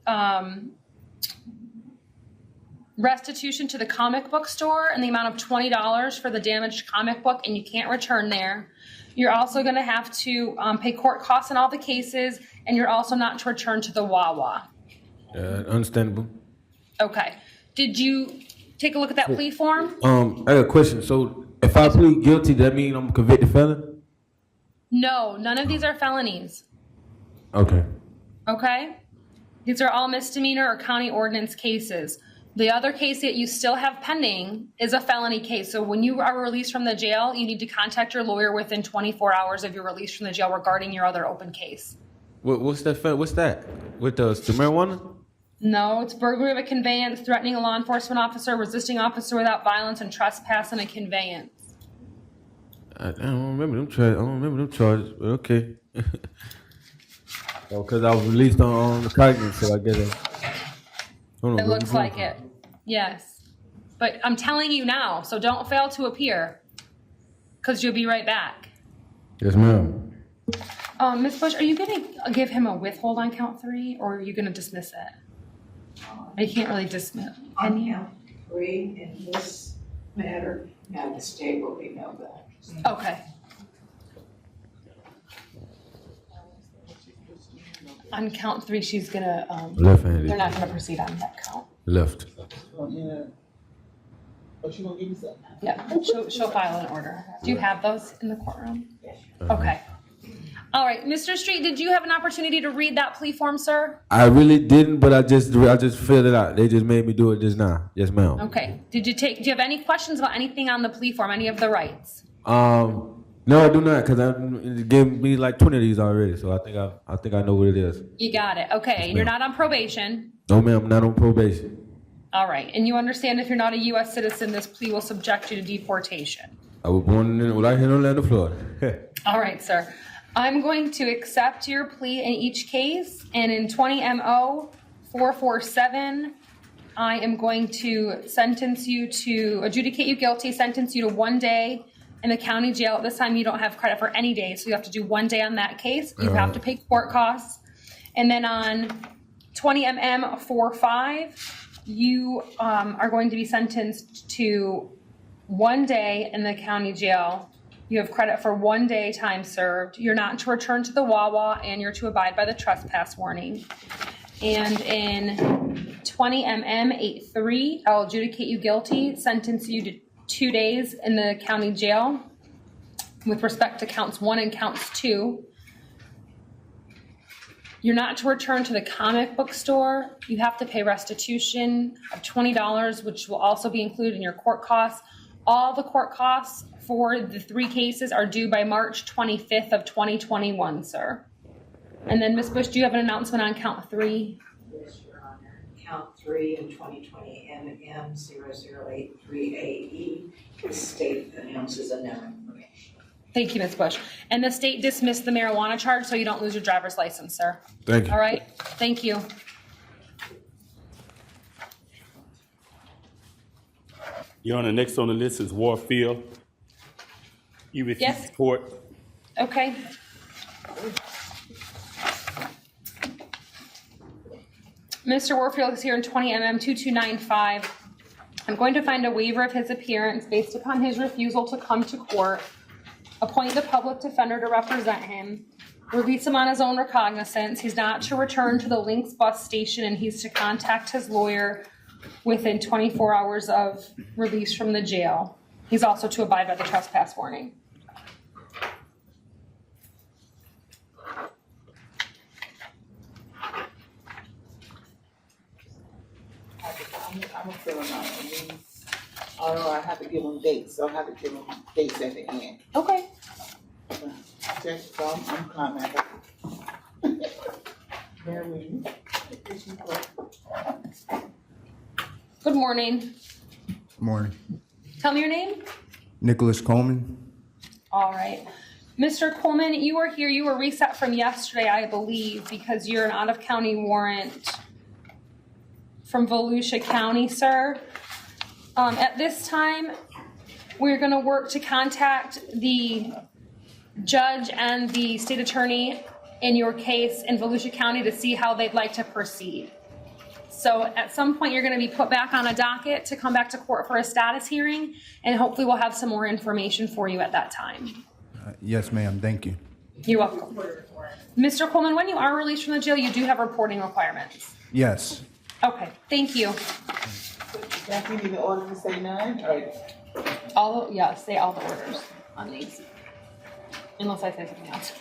restitution to the comic book store in the amount of $20 for the damaged comic book, and you can't return there. You're also gonna have to pay court costs in all the cases, and you're also not to return to the Wawa. Understandable. Okay. Did you take a look at that plea form? I got a question. So if I plead guilty, that mean I'm a convicted felon? No, none of these are felonies, Okay. okay? These are all misdemeanor or county ordinance cases. The other case that you still have pending is a felony case. So when you are released from the jail, you need to contact your lawyer within 24 hours of your release from the jail regarding your other open case. What's that? What's that? With the marijuana? No, it's burglary of a conveyance, threatening a law enforcement officer, resisting officer without violence, and trespass in a conveyance. I don't remember them charges. I don't remember them charges. But okay. Because I was released on the cognizance, so I guess. It looks like it. Yes. But I'm telling you now, so don't fail to appear, because you'll be right back. Yes, ma'am. Ms. Bush, are you going to give him a withhold on count 3, or are you going to dismiss it? You can't really dismiss. On count 3 in this matter, now the state will be no back. Okay. On count 3, she's going to, Left-handed. they're not going to proceed on that count. Left. Oh, yeah. Oh, she gonna give you something? Yeah, she'll file an order. Do you have those in the courtroom? Okay. All right, Mr. Street, did you have an opportunity to read that plea form, sir? I really didn't, but I just filled it out. They just made me do it just now. Yes, ma'am. Okay. Do you have any questions about anything on the plea form, any of the rights? No, I do not, because it gave me like 20 of these already. So I think I know what it is. You got it. Okay, and you're not on probation. No, ma'am, I'm not on probation. All right, and you understand if you're not a U.S. citizen, this plea will subject you to deportation. I was born right here in Orlando, Florida. All right, sir. I'm going to accept your plea in each case, and in 20 MO 447, I am going to sentence you to adjudicate you guilty, sentence you to 1 day in the county jail. This time you don't have credit for any days, so you have to do 1 day on that case. You have to pay court costs. And then on 20 MM 45, you are going to be sentenced to 1 day in the county jail. You have credit for 1 day time served. You're not to return to the Wawa, and you're to abide by the trespass warning. And in 20 MM 83, I'll adjudicate you guilty, sentence you to 2 days in the county jail with respect to counts 1 and counts 2. You're not to return to the comic book store. You have to pay restitution of $20, which will also be included in your court costs. All the court costs for the 3 cases are due by March 25th of 2021, sir. And then, Ms. Bush, do you have an announcement on count 3? Yes, Your Honor. Count 3 in 2020 MM 0083AE. The state announces a no information. Thank you, Ms. Bush. And the state dismissed the marijuana charge, so you don't lose your driver's license, sir. Thank you. All right, thank you. Your Honor, next on the list is Warfield. You refuse Yes. court. Okay. Mr. Warfield is here in 20 MM 2295. I'm going to find a waiver of his appearance based upon his refusal to come to court, appoint the public defender to represent him, release him on his own recognizance. He's not to return to the Lynx bus station, and he's to contact his lawyer within 24 hours of release from the jail. He's also to abide by the trespass warning. I'm gonna fill them out. Although I have to give them dates, so I have to give them dates at the end. Okay. Just, so I'm climbing. Bear with me. Good morning. Morning. Tell me your name. Nicholas Coleman. All right. Mr. Coleman, you were here, you were reset from yesterday, I believe, because you're an out-of-county warrant from Volusia County, sir. At this time, We're gonna work to contact the judge and the state attorney in your case in Volusia County to see how they'd like to proceed. So at some point, you're gonna be put back on a docket to come back to court for a status hearing, and hopefully we'll have some more information for you at that time. Yes, ma'am. Thank you. You're welcome. Mr. Coleman, when you are released from the jail, you do have reporting requirements. Yes. Okay, thank you. Jackie, need the order to say none, or? Say all the orders on these. Unless I say something else.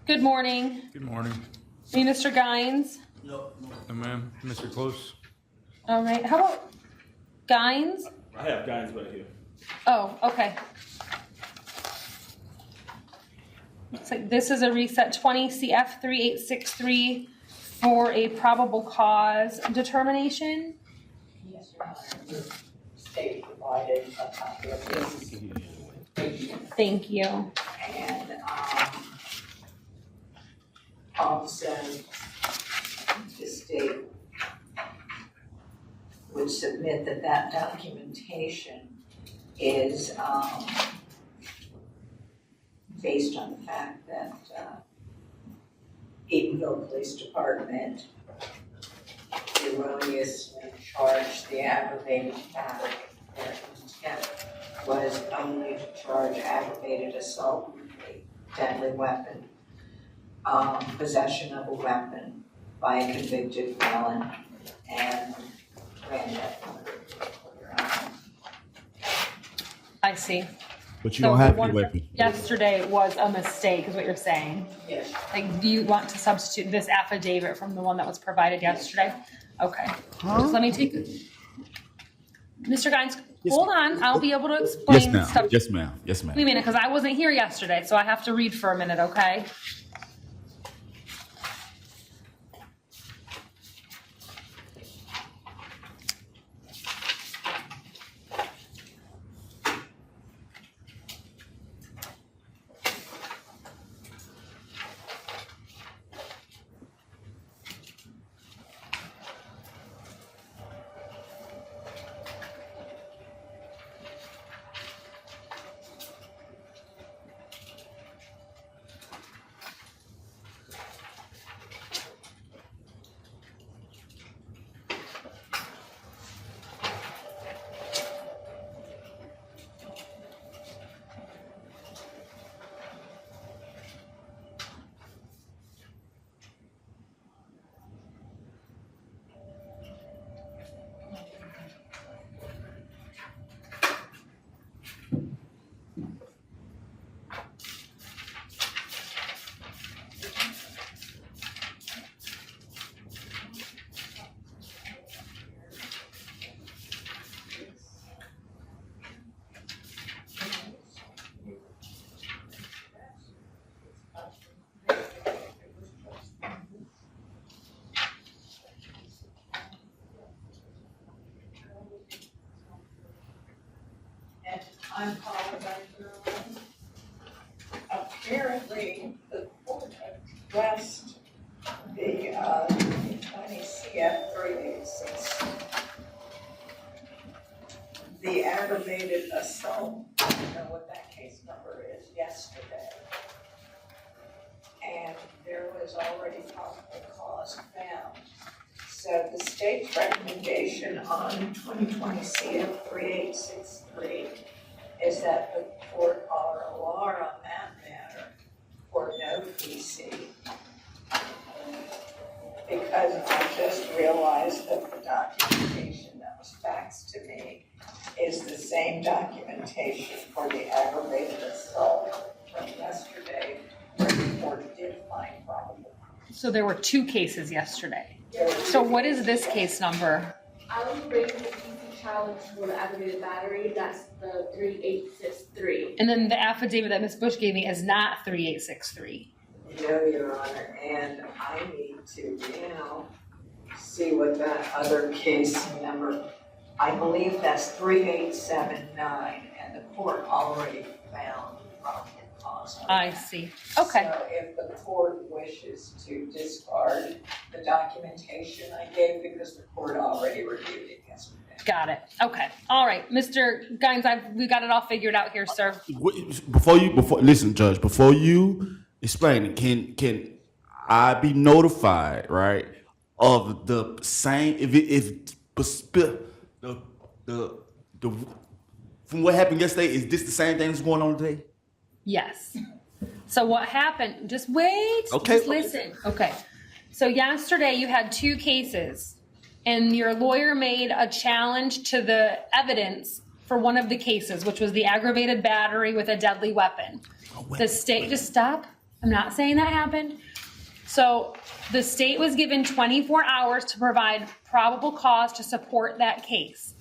Good morning. Good morning. Me, Mr. Guines. No, ma'am. Mr. Close. All right, how about Guines? I have guys right here. Oh, okay. Looks like this is a reset 20 CF 3863 for a probable cause determination. Yes, Your Honor. State provided a copy of this. Thank you. And, also, the state would submit that documentation is, based on the fact that, Eatonville Police Department erroneously charged the aggravated battery. Their intent was only to charge aggravated assault with a deadly weapon, possession of a weapon by a convicted felon, and ran that under. I see. But you don't have any weapon. Yesterday was a mistake, is what you're saying. Yes. Like, do you want to substitute this affidavit from the one that was provided yesterday? Okay. Just let me take it. Mr. Guines, hold on. I'll be able to explain stuff. Yes, ma'am. Yes, ma'am. Wait a minute, because I wasn't here yesterday, so I have to read for a minute, okay? And I'm apologizing. Apparently, the court addressed the 20 CF 386. The aggravated assault, I don't know what that case number is, yesterday. And there was already probable cause found. So the state's recommendation on 2020 CF 3863 is that the court ROR on that matter for no PC. Because I just realized that the documentation that was faxed to me is the same documentation for the aggravated assault from yesterday, where the court did find probable. So there were two cases yesterday. So what is this case number? I was raising the PC challenge for the aggravated battery. That's the 3863. And then the affidavit that Ms. Bush gave me is not 3863. No, Your Honor, and I need to now see what that other case number, I believe that's 3879, and the court already found probable cause I see. Okay. So if the court wishes to discard the documentation I gave, because the court already reviewed it yesterday. Got it. Okay. All right. Mr. Guines, we got it all figured out here, sir. Listen, Judge, before you explain it, can I be notified, right, of the same, the from what happened yesterday, is this the same thing that's going on today? Yes. So what happened, just wait, Okay. just listen. Okay. So yesterday you had 2 cases and your lawyer made a challenge to the evidence for one of the cases, which was the aggravated battery with a deadly weapon. The state, just stop. I'm not saying that happened. So the state was given 24 hours to provide probable cause to support that case.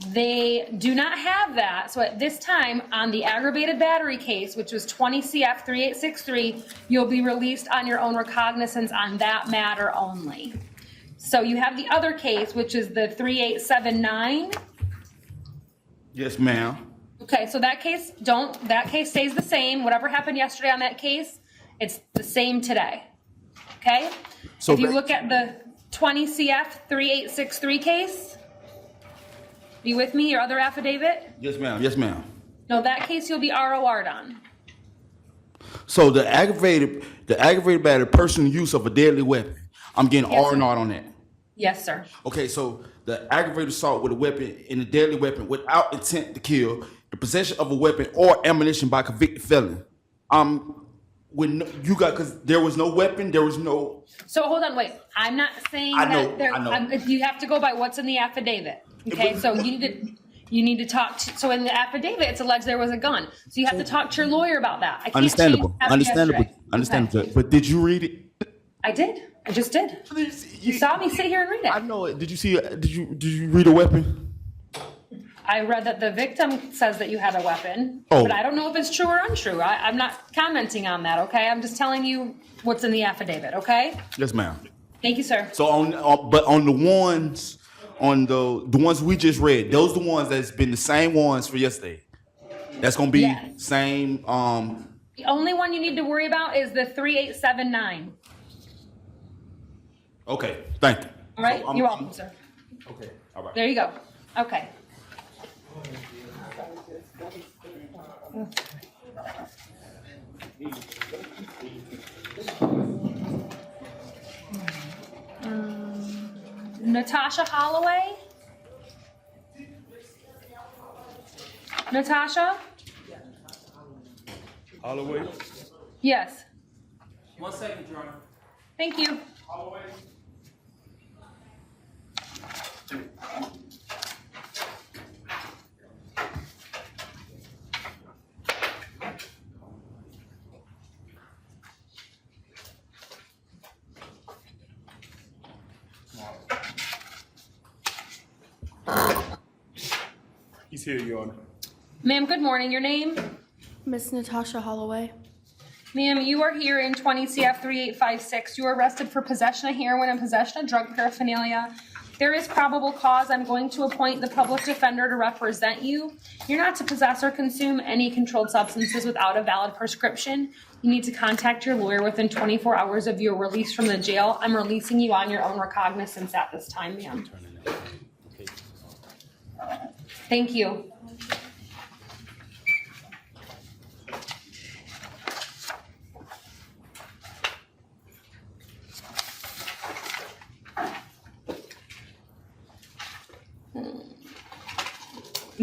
They do not have that. So at this time, on the aggravated battery case, which was 20 CF 3863, you'll be released on your own recognizance on that matter only. So you have the other case, which is the 3879. Yes, ma'am. Okay, so that case stays the same. Whatever happened yesterday on that case, it's the same today. Okay? So if you look at the 20 CF 3863 case, are you with me? Your other affidavit? Yes, ma'am. Yes, ma'am. No, that case you'll be ROR'd on. So the aggravated battery, personal use of a deadly weapon, I'm getting Yes, R&R sir. on that. Yes, sir. Okay, so the aggravated assault with a weapon and a deadly weapon without intent to kill, the possession of a weapon or ammunition by convicted felon. Because there was no weapon, there was no. So hold on, wait. I'm not saying I know, that there. I know. You have to go by what's in the affidavit. Okay, so you need to talk to. So in the affidavit, it's alleged there was a gun. So you have to talk to your lawyer about that. I can't Understandable. change what happened yesterday. Okay. But did you read it? I did. I just did. You saw me sit here and read it. I know it. Did you see? Did you read a weapon? I read that the victim says that you had a weapon, Oh. but I don't know if it's true or untrue. I'm not commenting on that. Okay, I'm just telling you what's in the affidavit. Okay. Yes, ma'am. Thank you, sir. So on the ones we just read, those the ones that's been the same ones for yesterday. That's gonna be Yes. same. The only one you need to worry about is the 3879. Okay, thank you. All right. So, You're welcome, sir. Okay, all right. There you go. Okay. Natasha Holloway? Natasha? Holloway? Yes. 1 second, Your Honor. Thank you. He's here, Your Honor. Ma'am, good morning. Your name? Miss Natasha Holloway. Ma'am, you are here in 20 CF 3856. You were arrested for possession of heroin and possession of drug paraphernalia. There is probable cause. I'm going to appoint the public defender to represent you. You're not to possess or consume any controlled substances without a valid prescription. You need to contact your lawyer within 24 hours of your release from the jail. I'm releasing you on your own recognizance at this time, ma'am. Thank you.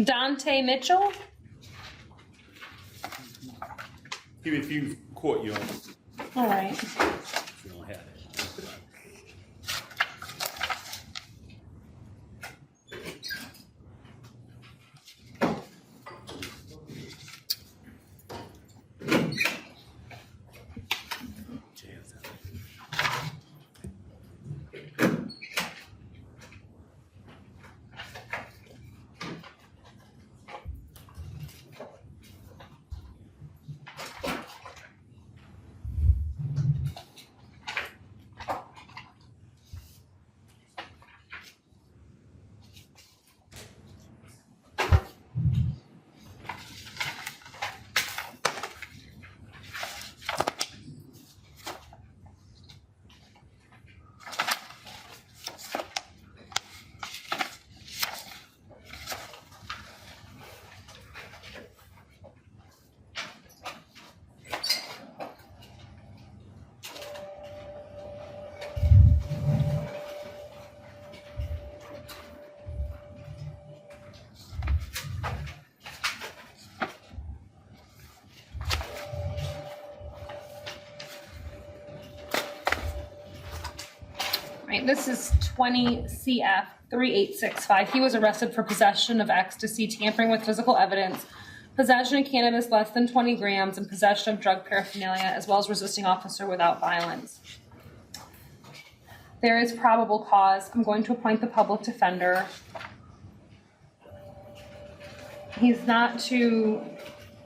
Dante Mitchell? He refused court, Your Honor. All right. We don't have it. Right, this is 20 CF 3865. He was arrested for possession of ecstasy, tampering with physical evidence, possession of cannabis less than 20 grams, and possession of drug paraphernalia, as well as resisting officer without violence. There is probable cause. I'm going to appoint the public defender. He's not to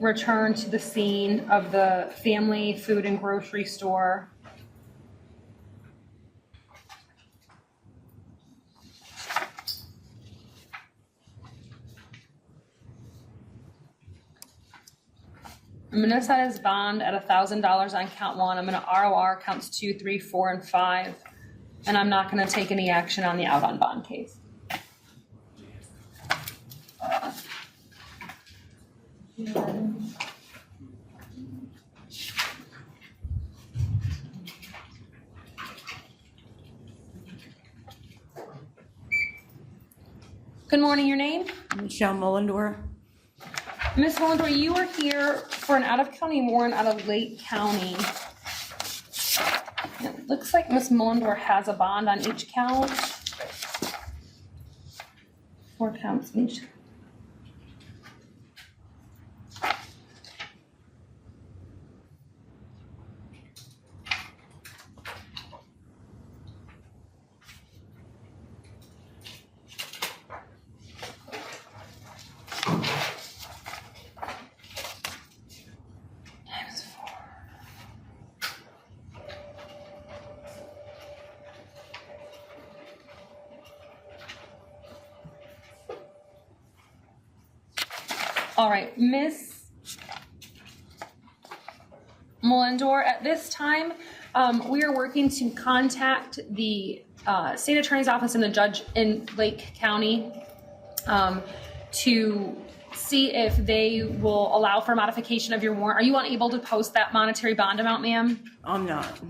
return to the scene of the family food and grocery store. I'm going to set his bond at $1,000 on count 1. I'm going to ROR counts 2, 3, 4, and 5. And I'm not going to take any action on the out on bond case. Good morning, your name? Michelle Mullendor. Ms. Mullendor, you are here for an out-of-county warrant out of Lake County. It looks like Ms. Mullendor has a bond on each count. 4 counts each. All right, Ms. Mullendor, at this time, we are working to contact the state attorney's office and the judge in Lake County to see if they will allow for modification of your warrant. Are you unable to post that monetary bond amount, ma'am? I'm not.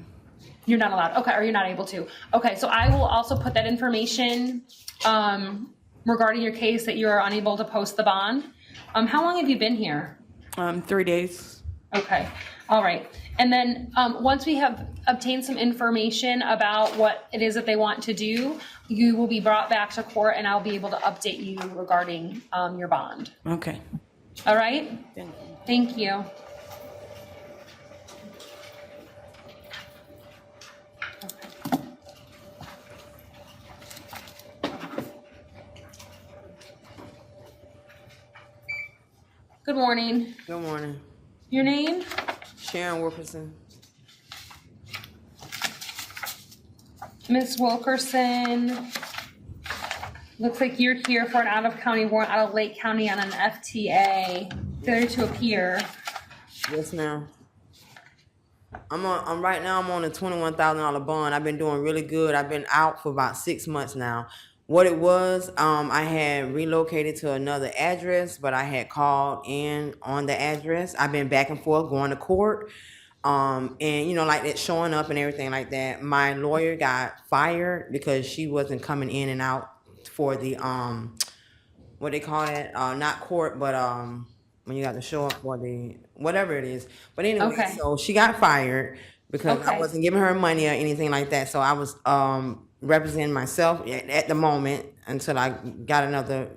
You're not allowed. Okay, or you're not able to. Okay, so I will also put that information regarding your case that you are unable to post the bond. How long have you been here? 3 days. Okay, all right. And then once we have obtained some information about what it is that they want to do, you will be brought back to court and I'll be able to update you regarding your bond. Okay. All right? Thank you. Thank you. Good morning. Good morning. Your name? Sharon Wilkerson. Ms. Wilkerson. Looks like you're here for an out-of-county warrant out of Lake County on an FTA. Failure to appear. Yes, ma'am. I'm right now. I'm on a $21,000 bond. I've been doing really good. I've been out for about 6 months now. What it was, I had relocated to another address, but I had called in on the address. I've been back and forth going to court, and you know, like that, showing up and everything like that. My lawyer got fired because she wasn't coming in and out for the what they call it, not court, but when you got to show up for the whatever it is. But anyway, Okay. So she got fired because I Okay. wasn't giving her money or anything like that. So I was representing myself at the moment until I got another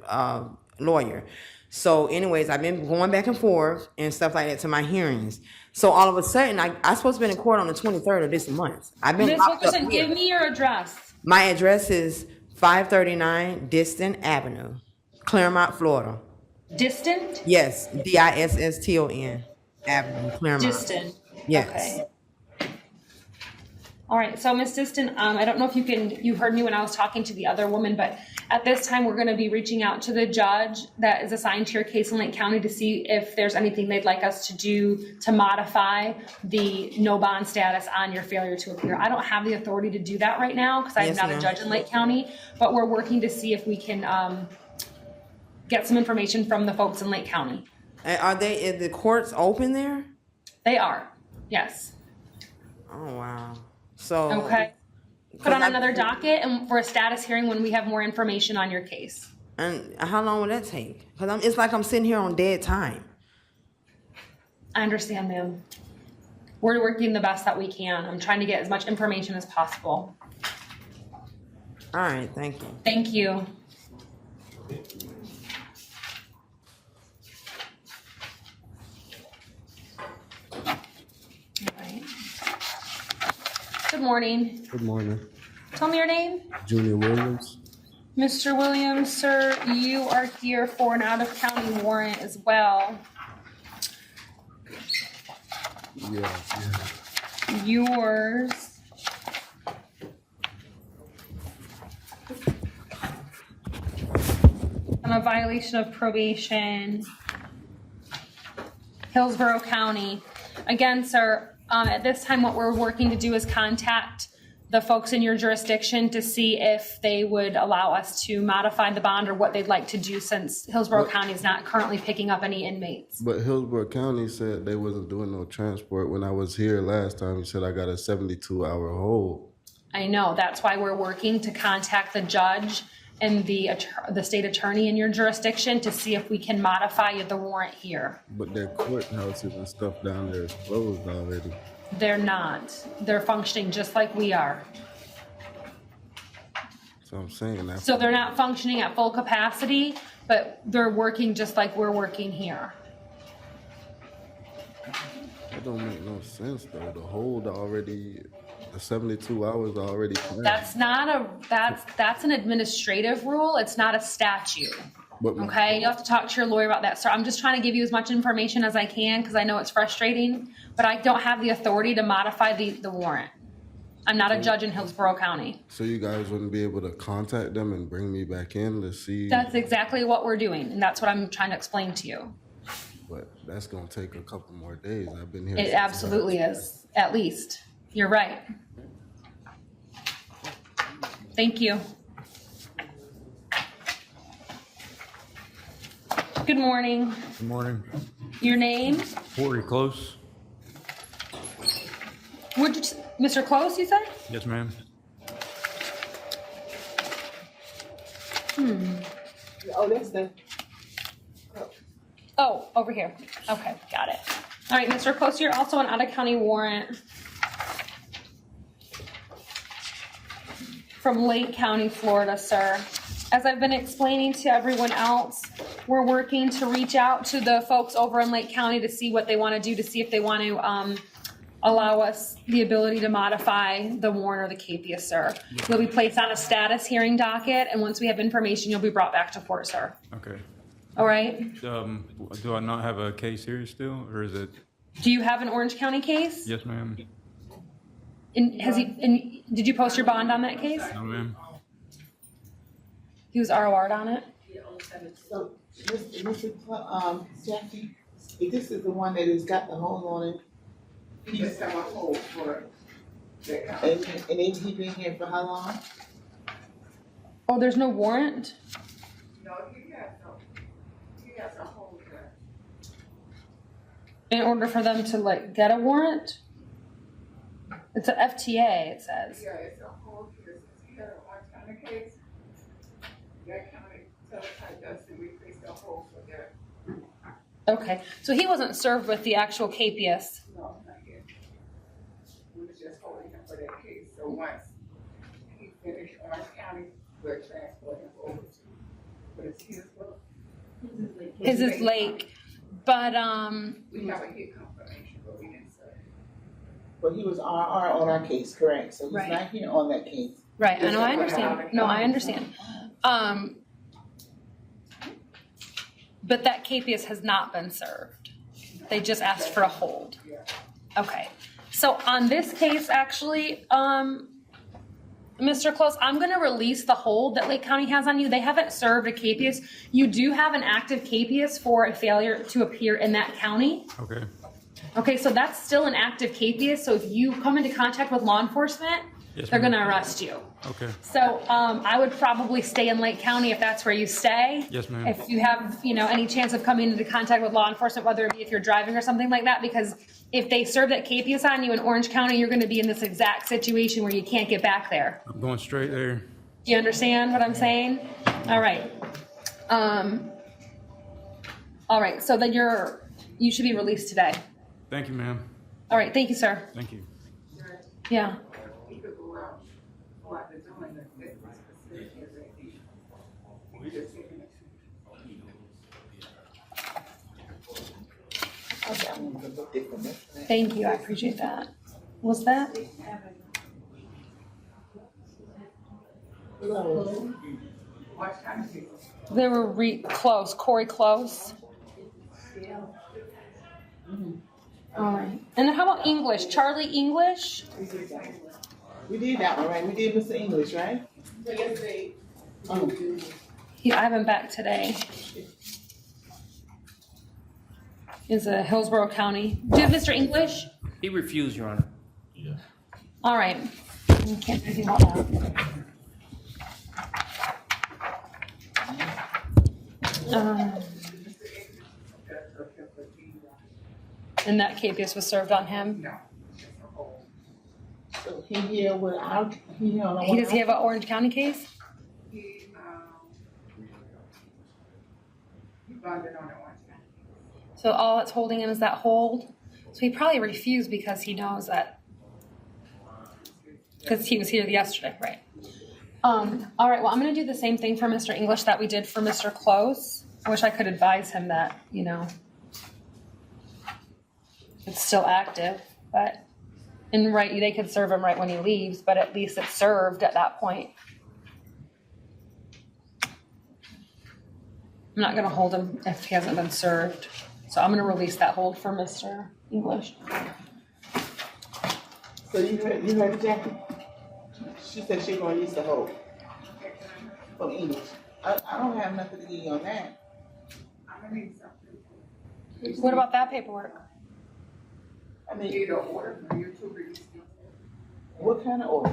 lawyer. So anyways, I've been going back and forth and stuff like that to my hearings. So all of a sudden, I supposed to be in court on the 23rd of this month. I've been Ms. locked up Wilkerson, here. give me your address. My address is 539 Distant Avenue, Claremont, Florida. Distant? Yes, Diston Avenue, Claremont. Distant. Yes. Okay. All right, so Ms. Distant, I don't know if you heard me when I was talking to the other woman, but at this time, we're gonna be reaching out to the judge that is assigned to your case in Lake County to see if there's anything they'd like us to do to modify the no bond status on your failure to appear. I don't have the authority to do that right now because I'm Yes, not a ma'am. judge in Lake County, but we're working to see if we can get some information from the folks in Lake County. And is the courts open there? They are, yes. Oh, wow. So. Okay. Put on another docket and for a status hearing when we have more information on your case. And how long will that take? Because it's like I'm sitting here on dead time. I understand, ma'am. We're working the best that we can. I'm trying to get as much information as possible. All right, thank you. Thank you. Alright. Good morning. Good morning. Tell me your name. Junior Williams. Mr. Williams, sir, you are here for an out-of-county warrant as well. Yeah. Yours. On a violation of probation. Hillsborough County. Again, sir, at this time, what we're working to do is contact the folks in your jurisdiction to see if they would allow us to modify the bond or what they'd like to do, since Hillsborough County is not currently picking up any inmates. But Hillsborough County said they wasn't doing no transport. When I was here last time, he said I got a 72-hour hold. I know, that's why we're working to contact the judge and the state attorney in your jurisdiction to see if we can modify the warrant here. But their courthouses and stuff down there is closed already. They're not. They're functioning just like we are. So I'm saying that. So they're not functioning at full capacity, but they're working just like we're working here. That don't make no sense though. The hold already, the 72 hours already passed. That's not that's an administrative rule. It's not a statute. Okay, you have to talk to your lawyer about that. So I'm just trying to give you as much information as I can because I know it's frustrating, but I don't have the authority to modify the warrant. I'm not a judge in Hillsborough County. So you guys wouldn't be able to contact them and bring me back in to see? That's exactly what we're doing, and that's what I'm trying to explain to you. But that's gonna take a couple more days. I've been here. It absolutely is, at least. You're right. Thank you. Good morning. Good morning. Your name? Corey Close. Mr. Close, you said? Yes, ma'am. Oh, that's the. Oh, over here. Okay, got it. All right, Mr. Close, you're also an out-of-county warrant from Lake County, Florida, sir. As I've been explaining to everyone else, we're working to reach out to the folks over in Lake County to see what they want to do, to see if they want to allow us the ability to modify the warrant or the capias, sir. You'll be placed on a status hearing docket, and once we have information, you'll be brought back to court, sir. Okay. All right? Do I not have a case here still, or is it? Do you have an Orange County case? Yes, ma'am. And did you post your bond on that case? No, ma'am. He was ROR'd on it? So, Jackie, if this is the one that has got the hold on it, he just got a hold for it. And he been here for how long? Oh, there's no warrant? No, he has a hold there. In order for them to get a warrant? It's an FTA, it says. Yeah, it's a hold here. He had a Orange County case. That county teletyped us and we placed a hold for that. Okay, so he wasn't served with the actual capias. No, not yet. We was just holding him for that case. So once he finished Orange County, we're transporting him over to, but it's his book. His is Lake, but We have a hit confirmation, but we didn't say. But he was RR on our case, correct? So he's Right. not here on that case. right, I know, I understand. No, I understand. But that capias has not been served. They just asked for a hold. Okay, so on this case, actually, Mr. Close, I'm gonna release the hold that Lake County has on you. They haven't served a capias. You do have an active capias for a failure to appear in that county. Okay. Okay, so that's still an active capias, so if you come into contact with law enforcement, Yes, they're ma'am. gonna arrest you. Okay. So I would probably stay in Lake County if that's where you stay. Yes, ma'am. If you have, any chance of coming into contact with law enforcement, whether it be if you're driving or something like that, because if they serve that capias on you in Orange County, you're gonna be in this exact situation where you can't get back there. I'm going straight there. Do you understand what I'm saying? All right. All right, so then you should be released today. Thank you, ma'am. All right, thank you, sir. Thank you. Yeah. He could go out the door and get specific Thank you, I appreciate that. Was that? They were close, Corey Close. All right. And then how about English? Charlie English? We did that one, right? We did Mr. English, right? Oh. I have him back today. Is a Hillsborough County. Do you have Mr. English? He refused, Your Honor. All right. You can't do anything about that. And that capias was served on him? So he here without, Does he have an Orange County case? So all that's holding him is that hold? So he probably refused because he knows that, because he was here yesterday, right? All right, well, I'm gonna do the same thing for Mr. English that we did for Mr. Close. I wish I could advise him that, it's still active, but, and right, they could serve him right when he leaves, but at least it's served at that point. I'm not gonna hold him if he hasn't been served. So I'm gonna release that hold for Mr. English. So you heard Jackie? She said she's gonna release the hold from English. I don't have nothing to give you on that. What about that paperwork? I mean, you don't order for you to release. What kind of order?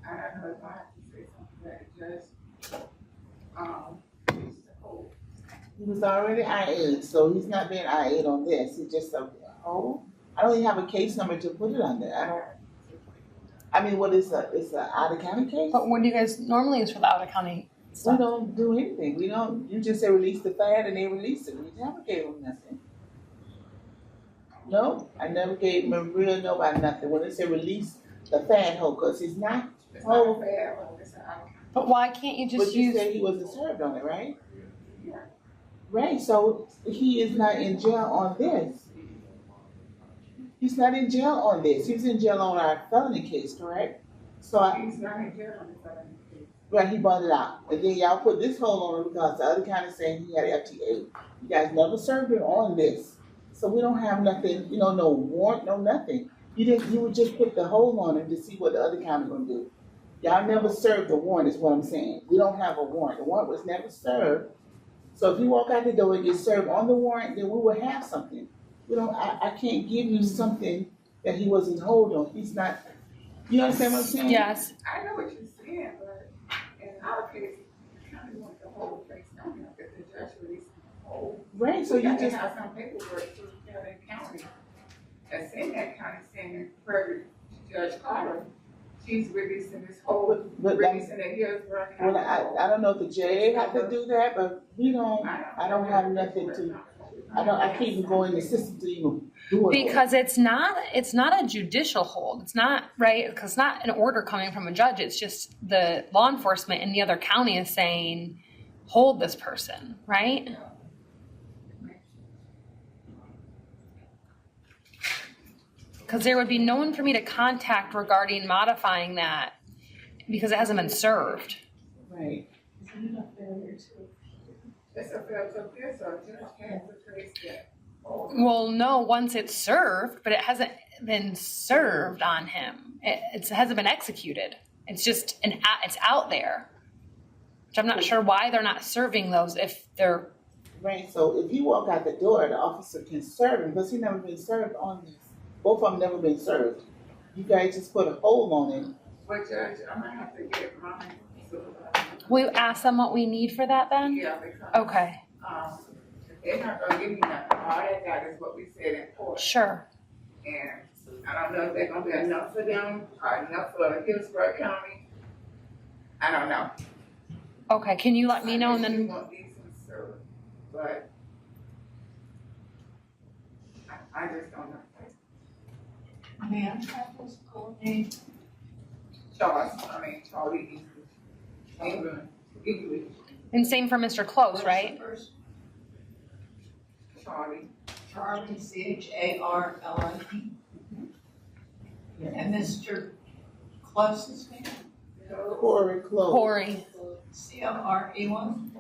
I don't know if I have to say something that just, release the hold. He was already IA'd, so he's not being IA'd on this. He's just a hold. I don't even have a case number to put it under. It's a out of county case? But what do you guys normally use for the out of county stuff? We don't do anything. You just say release the FAD and they release it. We never gave them nothing. No, I never gave him a real no about nothing. When they say release the FAD hold, because he's not hold. But why can't you just But you said he wasn't served on it, right? Yeah. Right, so he is not in jail on this. He's not in jail on this. He was in jail on our felony case, correct? So He's not in jail on the felony case. right, he bought it out. And then y'all put this hold on him because the other county saying he had FTA. You guys never served him on this. So we don't have nothing, no warrant, no nothing. You would just put the hold on him to see what the other county gonna do. Y'all never served the warrant is what I'm saying. We don't have a warrant. The warrant was never served. So if you walk out the door and get served on the warrant, then we will have something. I can't give you something that he wasn't hold on. He's not, you understand what I'm saying? Yes. I know what you're saying, but in our case, the county wants the whole place on it, if the judge releases the whole. Right, so you just have some paperwork to the county that's in that county saying, per Judge Carter, she's releasing this whole, releasing it here. Well, I don't know if the JA have to do that, but I don't have nothing to, I can't even go in the system to even do it. Because it's not a judicial hold. It's not, right? Because it's not an order coming from a judge. It's just the law enforcement in the other county is saying, hold this person, right? Because there would be no one for me to contact regarding modifying that because it hasn't been served. Right. It's a fair to appear, so a judge can't replace that. Well, no, once it's served, but it hasn't been served on him. It hasn't been executed. It's just it's out there. Which I'm not sure why they're not serving those if they're. Right, so if you walk out the door, the officer can serve him, because he's never been served on this. Both of them never been served. You guys just put a hold on him. But Judge, I'm gonna have to get mine. Will you ask them what we need for that then? Yeah, because. Okay. They're not gonna give me nothing. All they got is what we said in court. Sure. And I don't know if they're gonna be enough for them or enough for Hillsborough County. I don't know. Okay, can you let me know and then? Want these ones served, but I just don't know. Ma'am, have this call name? Charlie English. And same for Mr. Close, right? Charlie. Charlie, CHARLIE. And Mr. Close's name? Corey Close. Corey, CORE1?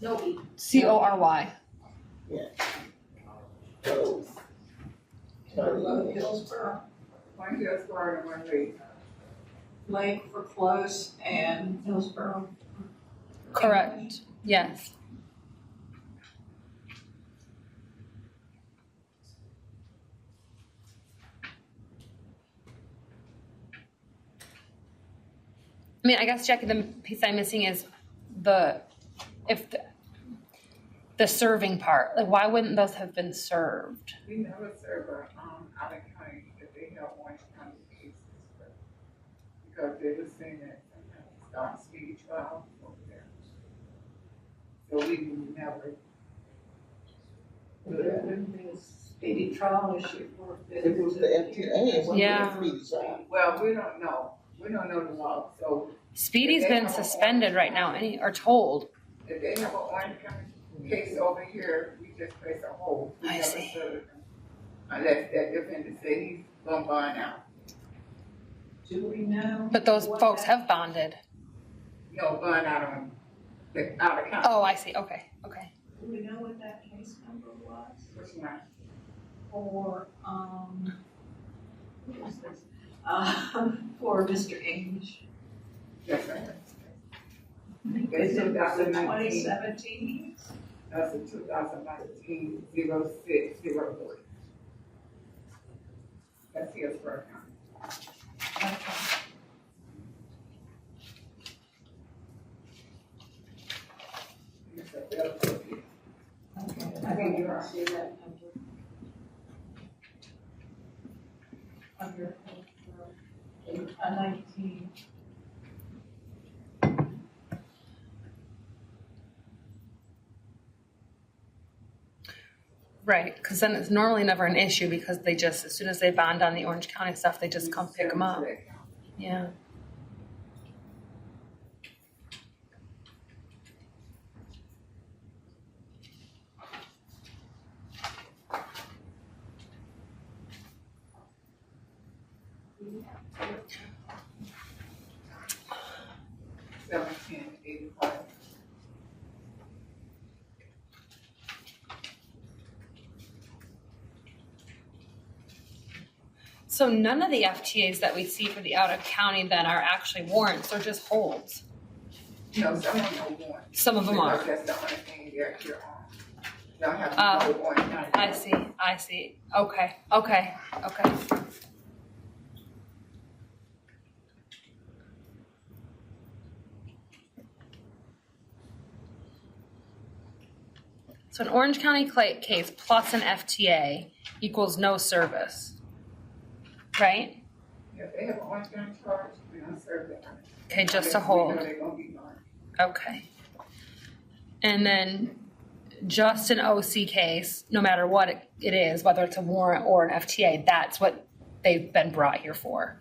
No E. CORY. Yeah. Close. Charlie Hillsborough. One Hillsborough and one Lee. Lake for Close and Hillsborough. Correct, yes. I mean, I guess, Jackie, the piece I'm missing is the serving part. Like, why wouldn't those have been served? We never serve out of county if they have Orange County cases. Because they were saying that sometimes start speedy trial over there. So we never. There wouldn't be a speedy trial issue for If it was the FTA, it wasn't Yeah. a speedy trial. Well, we don't know. We don't know the law, so. Speedy's been suspended right now, or told. If they have an Orange County case over here, we just place a hold. We I never see. serve them. Unless that defendant say he's gonna bond out. Do we know? But those what folks that- have bonded. Bond out on, out of county. Oh, I see, okay. Do we know what that case number was? Which one? For, what is this? For Mr. English. Yes, sir. Is it the 2017? That's a 2019 0603. That's Hillsborough County. It's a bill for you. I didn't see that number. Under, 19. Right, because then it's normally never an issue because they just, as soon as they bond on the Orange County stuff, they just come pick them up. Yeah. $17.85. So none of the FTAs that we see for the out of county then are actually warrants, they're just holds. No, some of them are warrants. Some of them are. Because that's the only thing they're here on. Y'all have to go to Orange County. I see. Okay. So an Orange County case plus an FTA equals no service, right? If they have an Orange County charge, we don't serve them. Okay, just a Unless we hold. know they're gonna be bonded. Okay. And then just an OC case, no matter what it is, whether it's a warrant or an FTA, that's what they've been brought here for.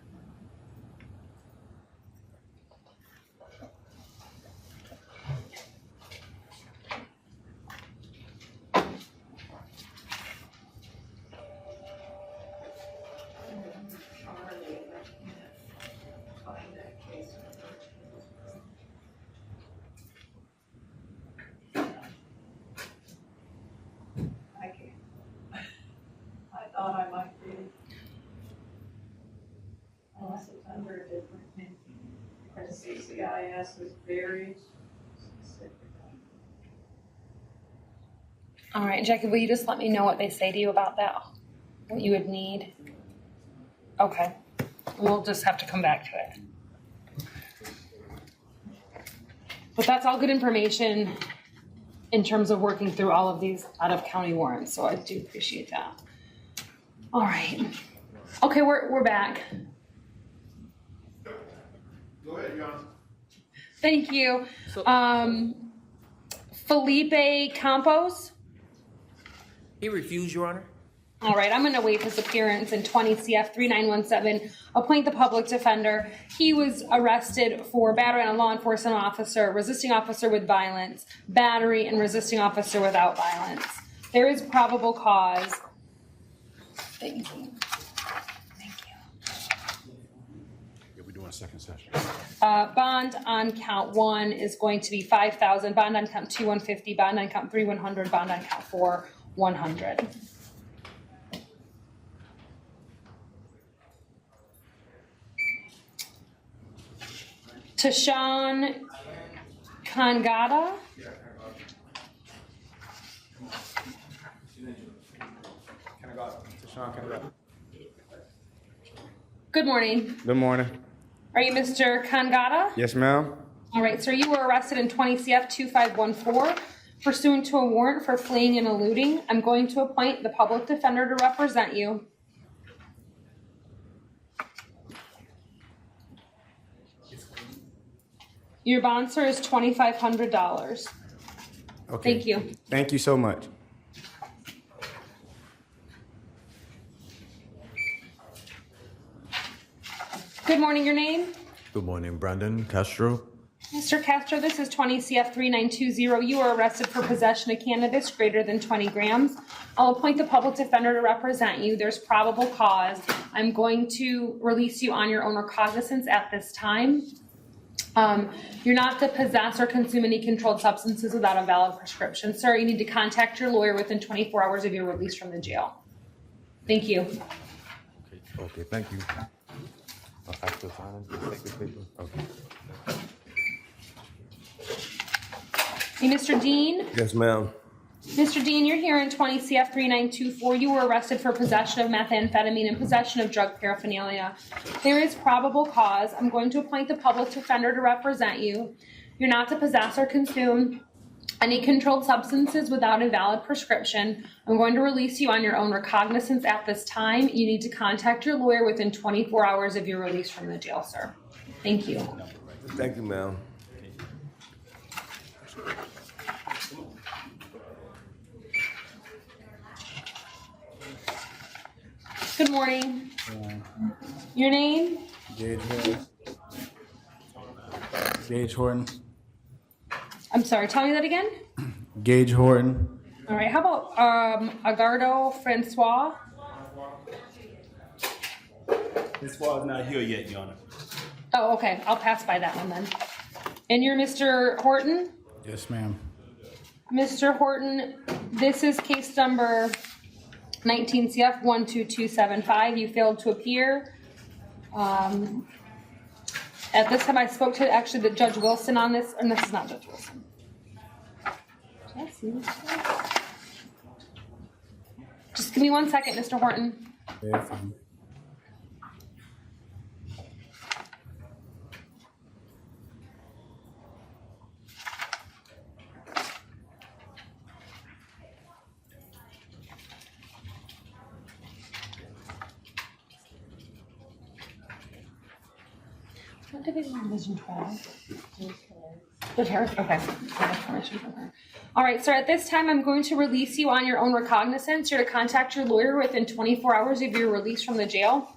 I thought I might be. Unless it's under a different name. Because CCIS is very specific. All right, Jackie, will you just let me know what they say to you about that? What you would need? Okay, we'll just have to come back to it. But that's all good information in terms of working through all of these out-of-county warrants, so I do appreciate that. All right. Okay, we're back. Go ahead, Your Honor. Thank you. Felipe Campos? He refused, Your Honor. All right, I'm gonna waive his appearance in 20 CF 3917, appoint the public defender. He was arrested for battery on a law enforcement officer, resisting officer with violence, battery, and resisting officer without violence. There is probable cause. Thank you. Yeah, we're doing second session. Bond on count 1 is going to be 5,000, bond on count 2, 150, bond on count 3, 100, bond on count 4, 100. Tashawn Kangata. Good morning. Good morning. Are you Mr. Kangata? Yes, ma'am. All right, sir, you were arrested in 20 CF 2514 pursuant to a warrant for fleeing and eluding. I'm going to appoint the public defender to represent you. Your bond, sir, is $2,500. Okay. Thank you. Thank you so much. Good morning, your name? Good morning, Brandon Castro. Mr. Castro, this is 20 CF 3920. You were arrested for possession of cannabis greater than 20 grams. I'll appoint the public defender to represent you. There's probable cause. I'm going to release you on your own recognizance at this time. You're not to possess or consume any controlled substances without a valid prescription. Sir, you need to contact your lawyer within 24 hours of your release from the jail. Thank you. Okay, thank you. After signing, take the paper. Okay. Hey, Mr. Dean? Yes, ma'am. Mr. Dean, you're here in 20 CF 3924. You were arrested for possession of methamphetamine and possession of drug paraphernalia. There is probable cause. I'm going to appoint the public defender to represent you. You're not to possess or consume any controlled substances without a valid prescription. I'm going to release you on your own recognizance at this time. You need to contact your lawyer within 24 hours of your release from the jail, sir. Thank you. Thank you, ma'am. Good morning. Your name? Gage Horton. Gage Horton. I'm sorry, tell me that again. Gage Horton. All right, how about Agardo Francois? Francois is not here yet, Your Honor. Oh, okay, I'll pass by that one then. And you're Mr. Horton? Yes, ma'am. Mr. Horton, this is case number 19 CF 12275. You failed to appear. At this time, I spoke to actually the Judge Wilson on this, and this is not Judge Wilson. Did I see this? Just give me 1 second, Mr. Horton. Yeah, fine. What division of Division 12? Judge Harris? Okay. I have permission from her. All right, sir, at this time, I'm going to release you on your own recognizance. You're to contact your lawyer within 24 hours of your release from the jail.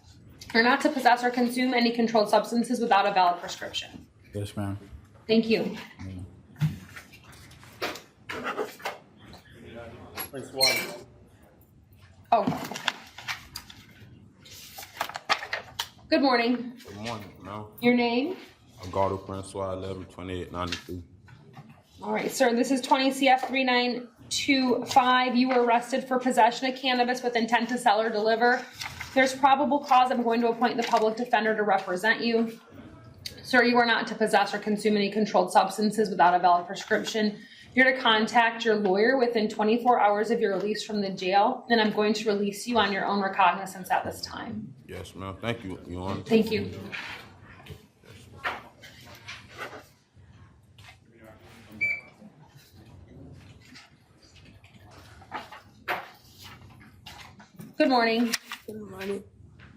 You're not to possess or consume any controlled substances without a valid prescription. Yes, ma'am. Thank you. Francois. Oh, okay. Good morning. Good morning, ma'am. Your name? Agardo Francois, 112893. All right, sir, this is 20 CF 3925. You were arrested for possession of cannabis with intent to sell or deliver. There's probable cause. I'm going to appoint the public defender to represent you. Sir, you are not to possess or consume any controlled substances without a valid prescription. You're to contact your lawyer within 24 hours of your release from the jail, and I'm going to release you on your own recognizance at this time. Yes, ma'am. Thank you, Your Honor. Thank you. Good morning. Good morning.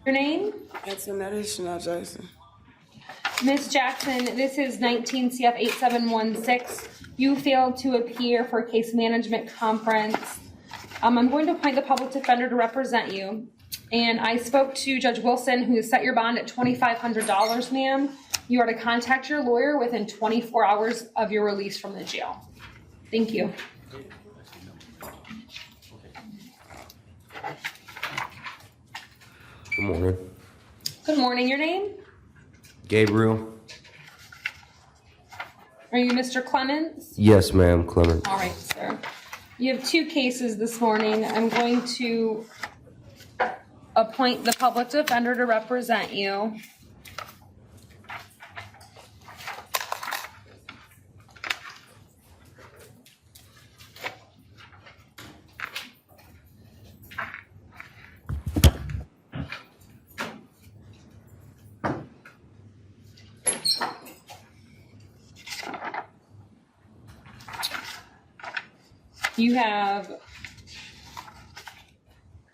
Your name? Antoinette Chanel Jackson. Ms. Jackson, this is 19 CF 8716. You failed to appear for a case management conference I'm going to appoint the public defender to represent you. And I spoke to Judge Wilson, who has set your bond at $2,500, ma'am. You are to contact your lawyer within 24 hours of your release from the jail. Thank you. Good morning. Good morning. Your name? Gabriel? Are you Mr. Clemens? Yes, ma'am, Clement. All right, sir. You have 2 cases this morning. I'm going to appoint the public defender to represent you. You have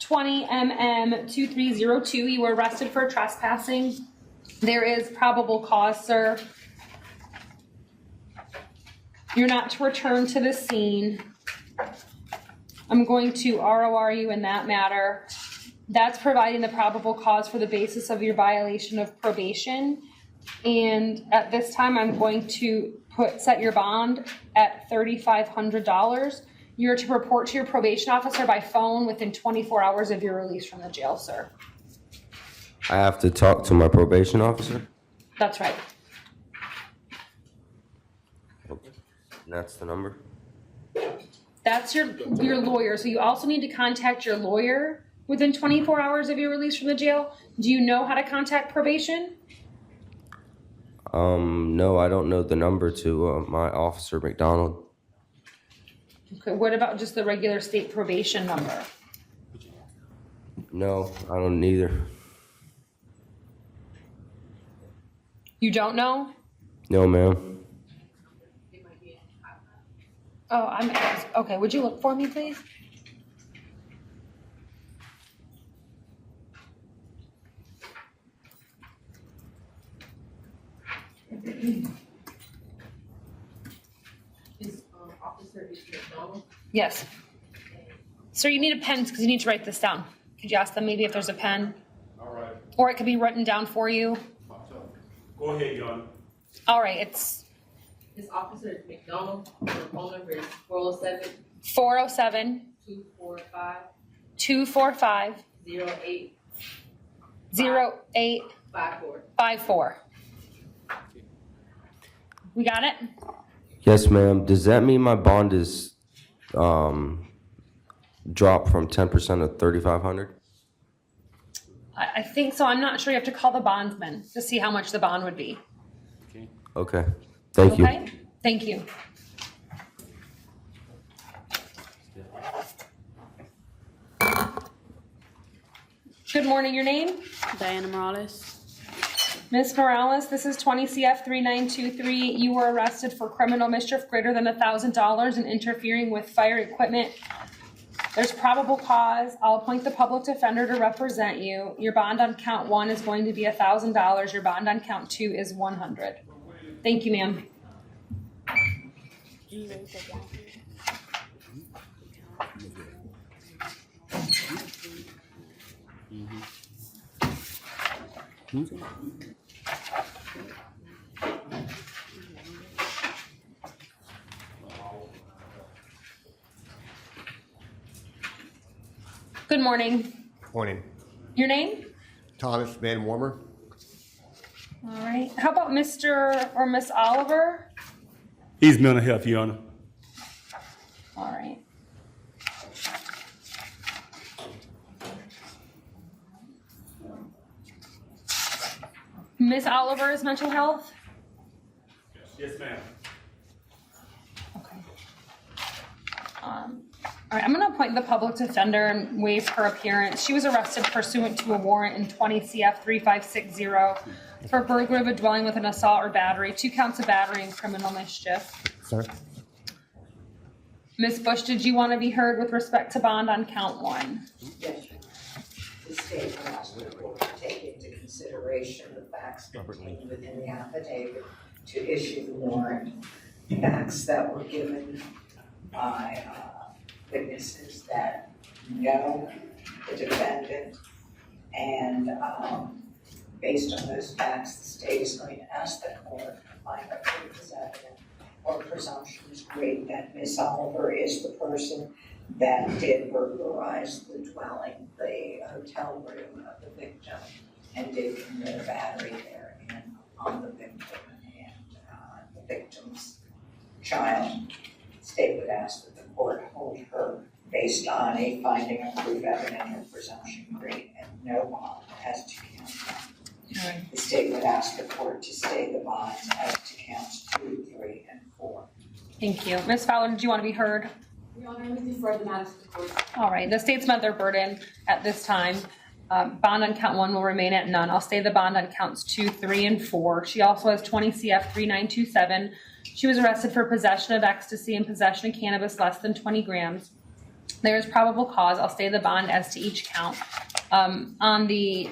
20 MM2302. You were arrested for trespassing. There is probable cause, sir. You're not to return to the scene. I'm going to ROR you in that matter. That's providing the probable cause for the basis of your violation of probation. And at this time, I'm going to set your bond at $3,500. You're to report to your probation officer by phone within 24 hours of your release from the jail, sir. I have to talk to my probation officer? That's right. Okay. And that's the number? That's your lawyer. So you also need to contact your lawyer within 24 hours of your release from the jail. Do you know how to contact probation? No, I don't know the number to my officer, McDonald. Okay, what about just the regular state probation number? No, I don't either. You don't know? No, ma'am. Oh, okay. Would you look for me, please? Yes. Sir, you need a pen because you need to write this down. Could you ask them maybe if there's a pen? All right. Or it could be written down for you. Go ahead, Your Honor. All right, it's This officer is McDonald. The phone number is 407 407 245 245 08 0854. We got it? Yes, ma'am. Does that mean my bond is dropped from 10% of 3,500? I think so. I'm not sure. You have to call the bondsman to see how much the bond would be. Okay. Thank you. Okay? Thank you. Good morning. Your name? Diana Morales. Ms. Morales, this is 20 CF 3923. You were arrested for criminal mischief greater than $1,000 and interfering with fire equipment. There's probable cause. I'll appoint the public defender to represent you. Your bond on count 1 is going to be $1,000. Your bond on count 2 is $100. Thank you, ma'am. Good morning. Morning. Your name? Thomas Van Warmer. All right. How about Mr. or Miss Oliver? He's mental health, Your Honor. All right. Miss Oliver is mental health? Yes, ma'am. Okay. All right, I'm going to appoint the public defender and waive her appearance. She was arrested pursuant to a warrant in 20 CF 3560 for burglary of a dwelling with an assault or battery, 2 counts of battery and criminal mischief. Sir? Ms. Bush, did you want to be heard with respect to bond on count 1? Yes. The state will ask the court to take into consideration the facts contained within the affidavit to issue the warrant. Facts that were given by witnesses that know the defendant, and based on those facts, the state is going to ask the court to find that proof is evident or presumption is great that Miss Oliver is the person that did burglarize the dwelling, the hotel room of the victim, and did commit a battery therein on the victim and the victim's child. The state would ask that the court hold her based on a finding of proof evident or presumption great and no bond as to count one. The state would ask the court to stay the bonds as to counts 2, 3, and 4. Thank you. Ms. Fowler, did you want to be heard? Your Honor, we defer the matter to the court. All right, the state's met their burden at this time. Bond on count 1 will remain at none. I'll stay the bond on counts 2, 3, and 4. She also has 20 CF 3927. She was arrested for possession of ecstasy and possession of cannabis less than 20 grams. There is probable cause. I'll stay the bond as to each count. On the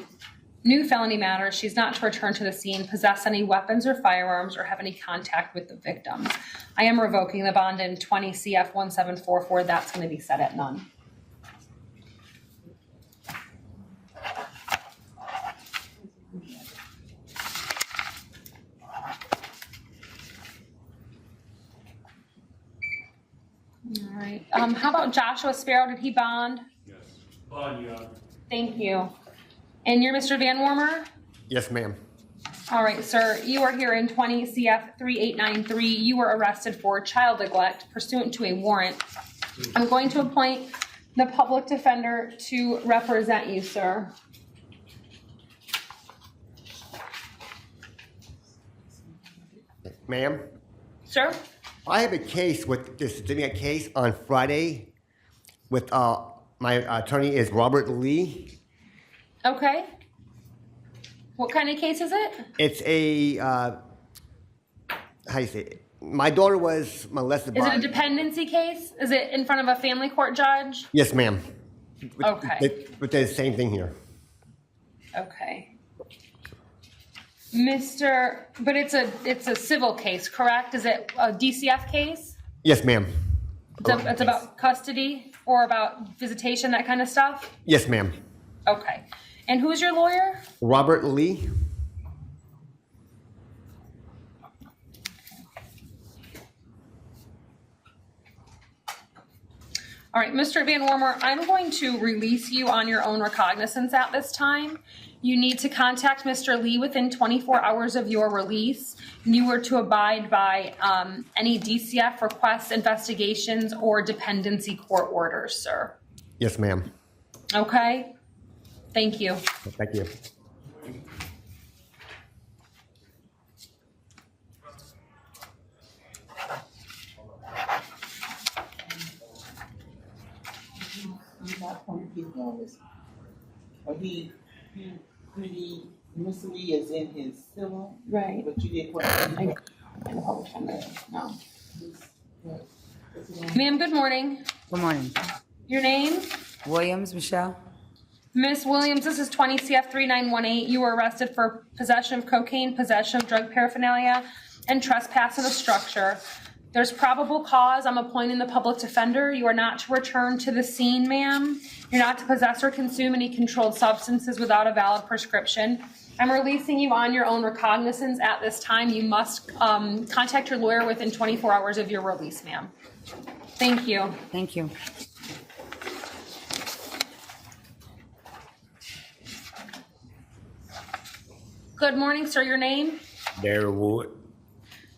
new felony matter, she's not to return to the scene, possess any weapons or firearms, or have any contact with the victims. I am revoking the bond in 20 CF 1744. That's going to be set at none. All right. How about Joshua Sparrow? Did he bond? Yes. Bond, Your Honor. Thank you. And you're Mr. Van Wormer? Yes, ma'am. All right, sir. You are here in 20 CF 3893. You were arrested for child neglect pursuant to a warrant. I'm going to appoint the public defender to represent you, sir. Ma'am, Sir? I have a case with this case on Friday with my attorney is Robert Lee. Okay. What kind of case is it? It's a how do you say it? My daughter was molested Is by. it a dependency case? Is it in front of a family court judge? Yes, ma'am. Okay. But the same thing here. Okay. But it's a civil case, correct? Is it a DCF case? Yes, ma'am. It's about custody or about visitation, that kind of stuff? Yes, ma'am. Okay. And who's your lawyer? Robert Lee. All right, Mr. Van Wormer, I'm going to release you on your own recognizance at this time. You need to contact Mr. Lee within 24 hours of your release. You are to abide by any DCF requests, investigations, or dependency court orders, sir. Yes, ma'am. Okay? Thank you. Thank you. That point, he's going this. Or he, Mr. Lee is in his civil. Right. But you did what? No. Ma'am, good morning. Good morning. Your name? Williams, Michelle. Miss Williams, this is 20 CF 3918. You were arrested for possession of cocaine, possession of drug paraphernalia, and trespass in a structure. There's probable cause. I'm appointing the public defender. You are not to return to the scene, ma'am. You're not to possess or consume any controlled substances without a valid prescription. I'm releasing you on your own recognizance at this time. You must contact your lawyer within 24 hours of your release, ma'am. Thank you. Thank you. Good morning, sir. Your name? Darren Wood.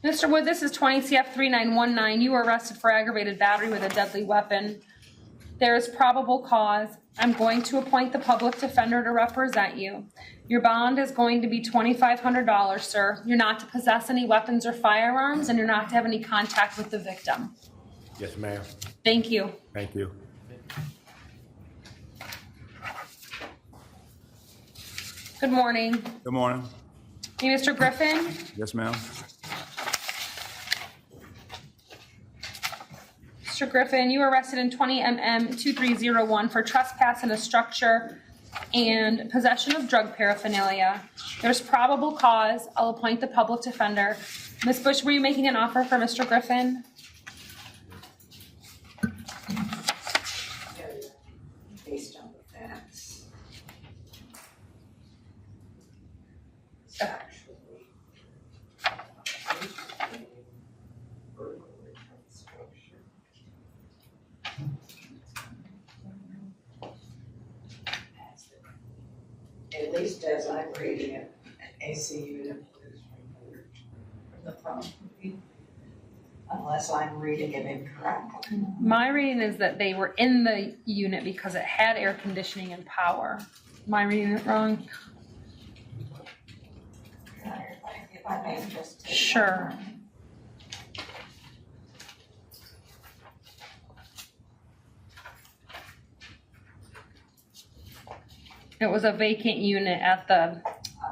Mr. Wood, this is 20 CF 3919. You were arrested for aggravated battery with a deadly weapon. There is probable cause. I'm going to appoint the public defender to represent you. Your bond is going to be $2,500, sir. You're not to possess any weapons or firearms, and you're not to have any contact with the victim. Yes, ma'am. Thank you. Thank you. Good morning. Good morning. Hey, Mr. Griffin? Yes, ma'am. Mr. Griffin, you were arrested in 20 MM 2301 for trespass in a structure and possession of drug paraphernalia. There's probable cause. I'll appoint the public defender. Ms. Bush, were you making an offer for Mr. Griffin? actually burglary construction. At least as I'm reading it, an AC unit was removed from the property, unless I'm reading it incorrectly. My reading is that they were in the unit because it had air conditioning and power. Am I reading it wrong? If I may just take Sure. It was a vacant unit at the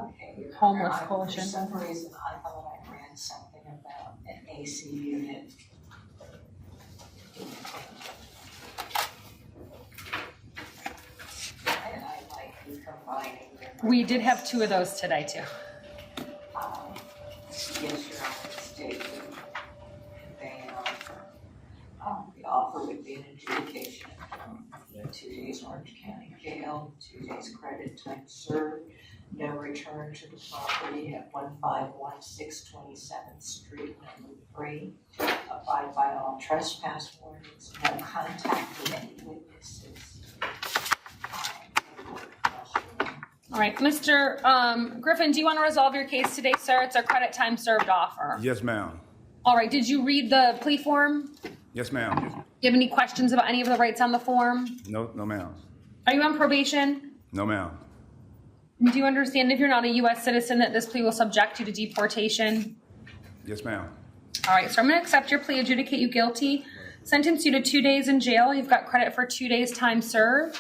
Okay. homeless For coalition. some reason, I thought I read something about an AC unit. And I might be combining them. We did have 2 of those today too. Yes, Your Honor, stated they offer. The offer would be an adjudication of 2 days Orange County Jail, 2 days credit time served, no return to the property at 151 27th Street, number 3. Abide by all trespass warnings, no contact with any witnesses. All right, Mr. Griffin, do you want to resolve your case today, sir? It's a credit time served offer. Yes, ma'am. All right, did you read the plea form? Yes, ma'am. Do you have any questions about any of the rights on the form? No, ma'am. Are you on probation? No, ma'am. Do you understand if you're not a U.S. citizen that this plea will subject you to deportation? Yes, ma'am. All right, so I'm going to accept your plea, adjudicate you guilty, sentence you to 2 days in jail. You've got credit for 2 days time served.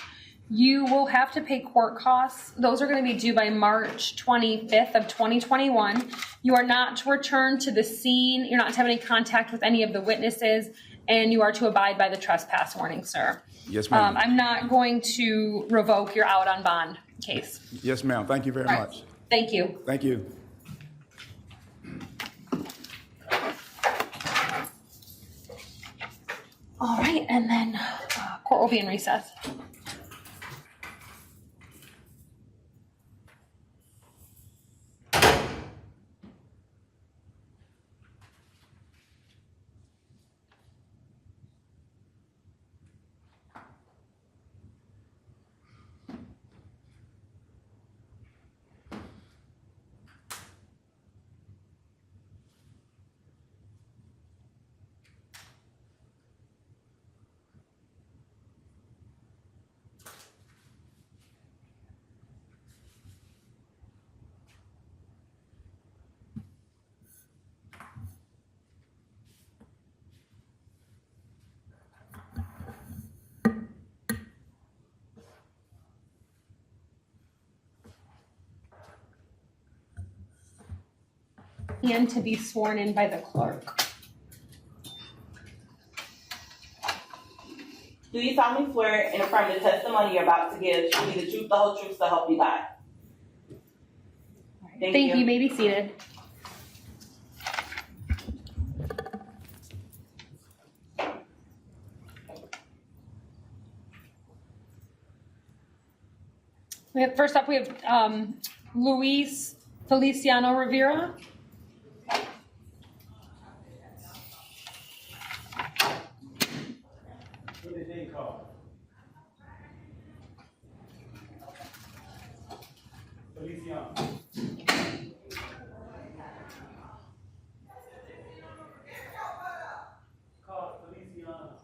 You will have to pay court costs. Those are going to be due by March 25th of 2021. You are not to return to the scene. You're not to have any contact with any of the witnesses, and you are to abide by the trespass warning, sir. Yes, ma'am. I'm not going to revoke your out on bond case. Yes, ma'am. Thank you very All right. much. Thank you. Thank you. All right, and then court will be in recess. And to be sworn in by the clerk. Do you solemnly swear and affirm the testimony you're about to give to be the truth, the whole truth, so help you God? Thank you. You may be seated. First up, we have Luis Feliciano Rivera. What did they call? Feliciano. Call Feliciano.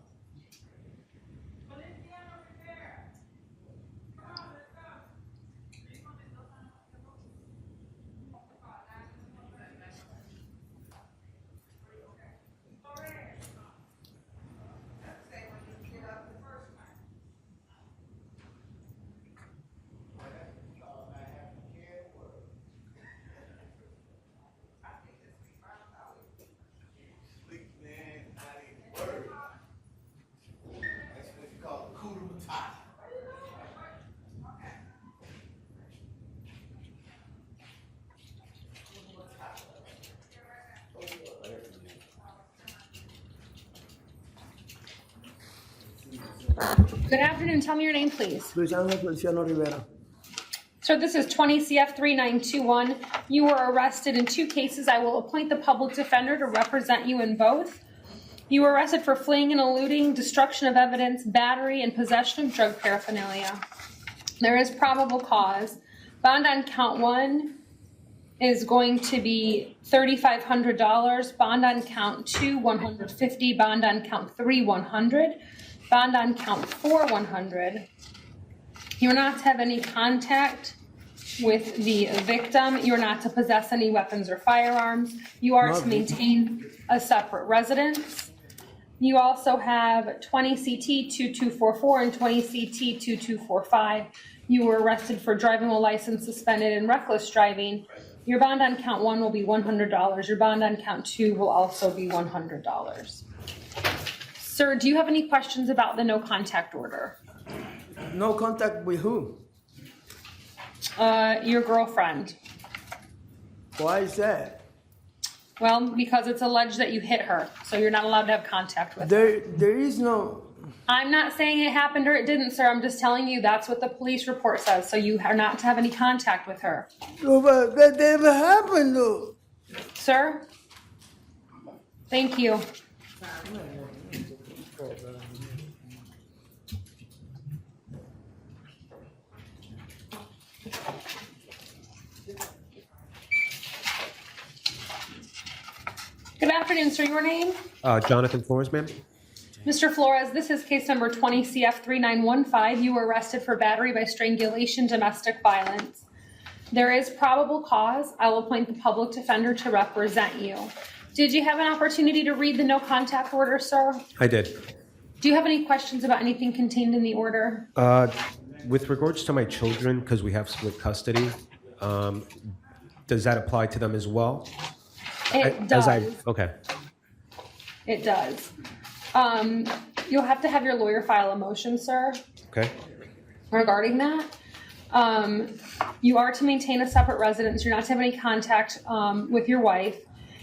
Good afternoon. Tell me your name, please. Luis Ángel Feliciano Rivera. Sir, this is 20 CF 3921. You were arrested in 2 cases. I will appoint the public defender to represent you in both. You were arrested for fleeing and eluding, destruction of evidence, battery, and possession of drug paraphernalia. There is probable cause. Bond on count 1 is going to be $3,500. Bond on count 2, $150. Bond on count 3, $100. Bond on count 4, $100. You're not to have any contact with the victim. You're not to possess any weapons or firearms. You are to maintain a separate residence. You also have 20 CT 2244 and 20 CT 2245. You were arrested for driving while license suspended and reckless driving. Your bond on count 1 will be $100. Your bond on count 2 will also be $100. Sir, do you have any questions about the no contact order? No contact with who? Your girlfriend. Why is that? Well, because it's alleged that you hit her, so you're not allowed to have contact with her. There is no. I'm not saying it happened or it didn't, sir. I'm just telling you that's what the police report says, so you are not to have any contact with her. No, but that never happened though. Sir? Thank you. Good afternoon, sir. Your name? Jonathan Flores, ma'am. Mr. Flores, this is case number 20 CF 3915. You were arrested for battery by strangulation, domestic violence. There is probable cause. I will appoint the public defender to represent you. Did you have an opportunity to read the no contact order, sir? I did. Do you have any questions about anything contained in the order? With regards to my children, because we have split custody, does that apply to them as well? It does. Okay. It does. You'll have to have your lawyer file a motion, sir, Okay. regarding that. You are to maintain a separate residence. You're not to have any contact with your wife,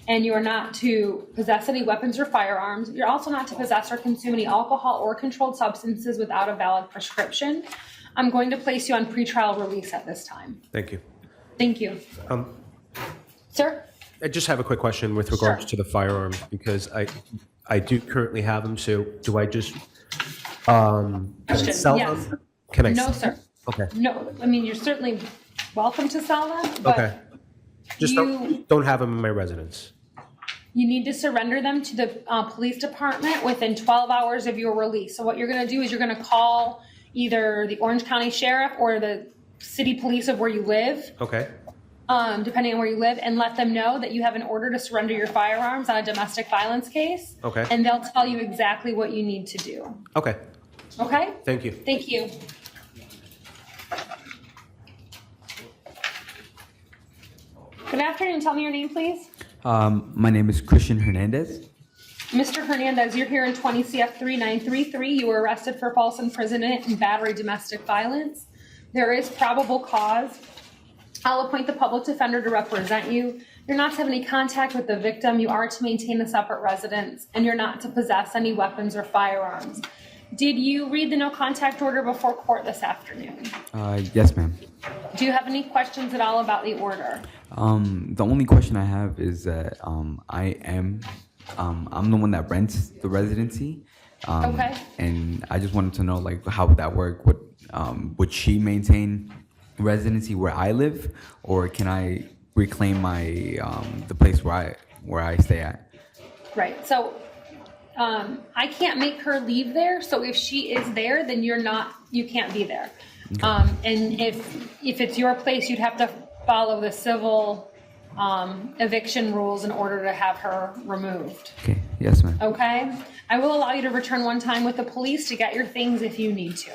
and you are not to possess any weapons or firearms. You're also not to possess or consume any alcohol or controlled substances without a valid prescription. I'm going to place you on pretrial release at this time. Thank you. Thank you. Sir? I just have a quick question with regards Sure. to the firearms because I do currently have them. So do I just can I sell Yes. them? Can I? No, sir. Okay. No, I mean, you're certainly welcome to sell them, but Okay. Just don't have them in my residence. you need to surrender them to the police department within 12 hours of your release. So what you're going to do is you're going to call either the Orange County Sheriff or the city police of where you live, Okay. depending on where you live, and let them know that you have an order to surrender your firearms on a domestic violence case. Okay. And they'll tell you exactly what you need to do. Okay. Okay? Thank you. Thank you. Good afternoon. Tell me your name, please. My name is Christian Hernandez. Mr. Hernandez, you're here in 20 CF 3933. You were arrested for false imprisonment and battery domestic violence. There is probable cause. I'll appoint the public defender to represent you. You're not to have any contact with the victim. You are to maintain a separate residence, and you're not to possess any weapons or firearms. Did you read the no contact order before court this afternoon? Yes, ma'am. Do you have any questions at all about the order? The only question I have is that I'm the one that rents the residency. Okay. And I just wanted to know, like, how would that work? Would she maintain residency where I live, or can I reclaim my the place where I stay at? Right. So I can't make her leave there. So if she is there, then you can't be there. And if it's your place, you'd have to follow the civil eviction rules in order to have her removed. Okay. Yes, ma'am. Okay. I will allow you to return one time with the police to get your things if you need to.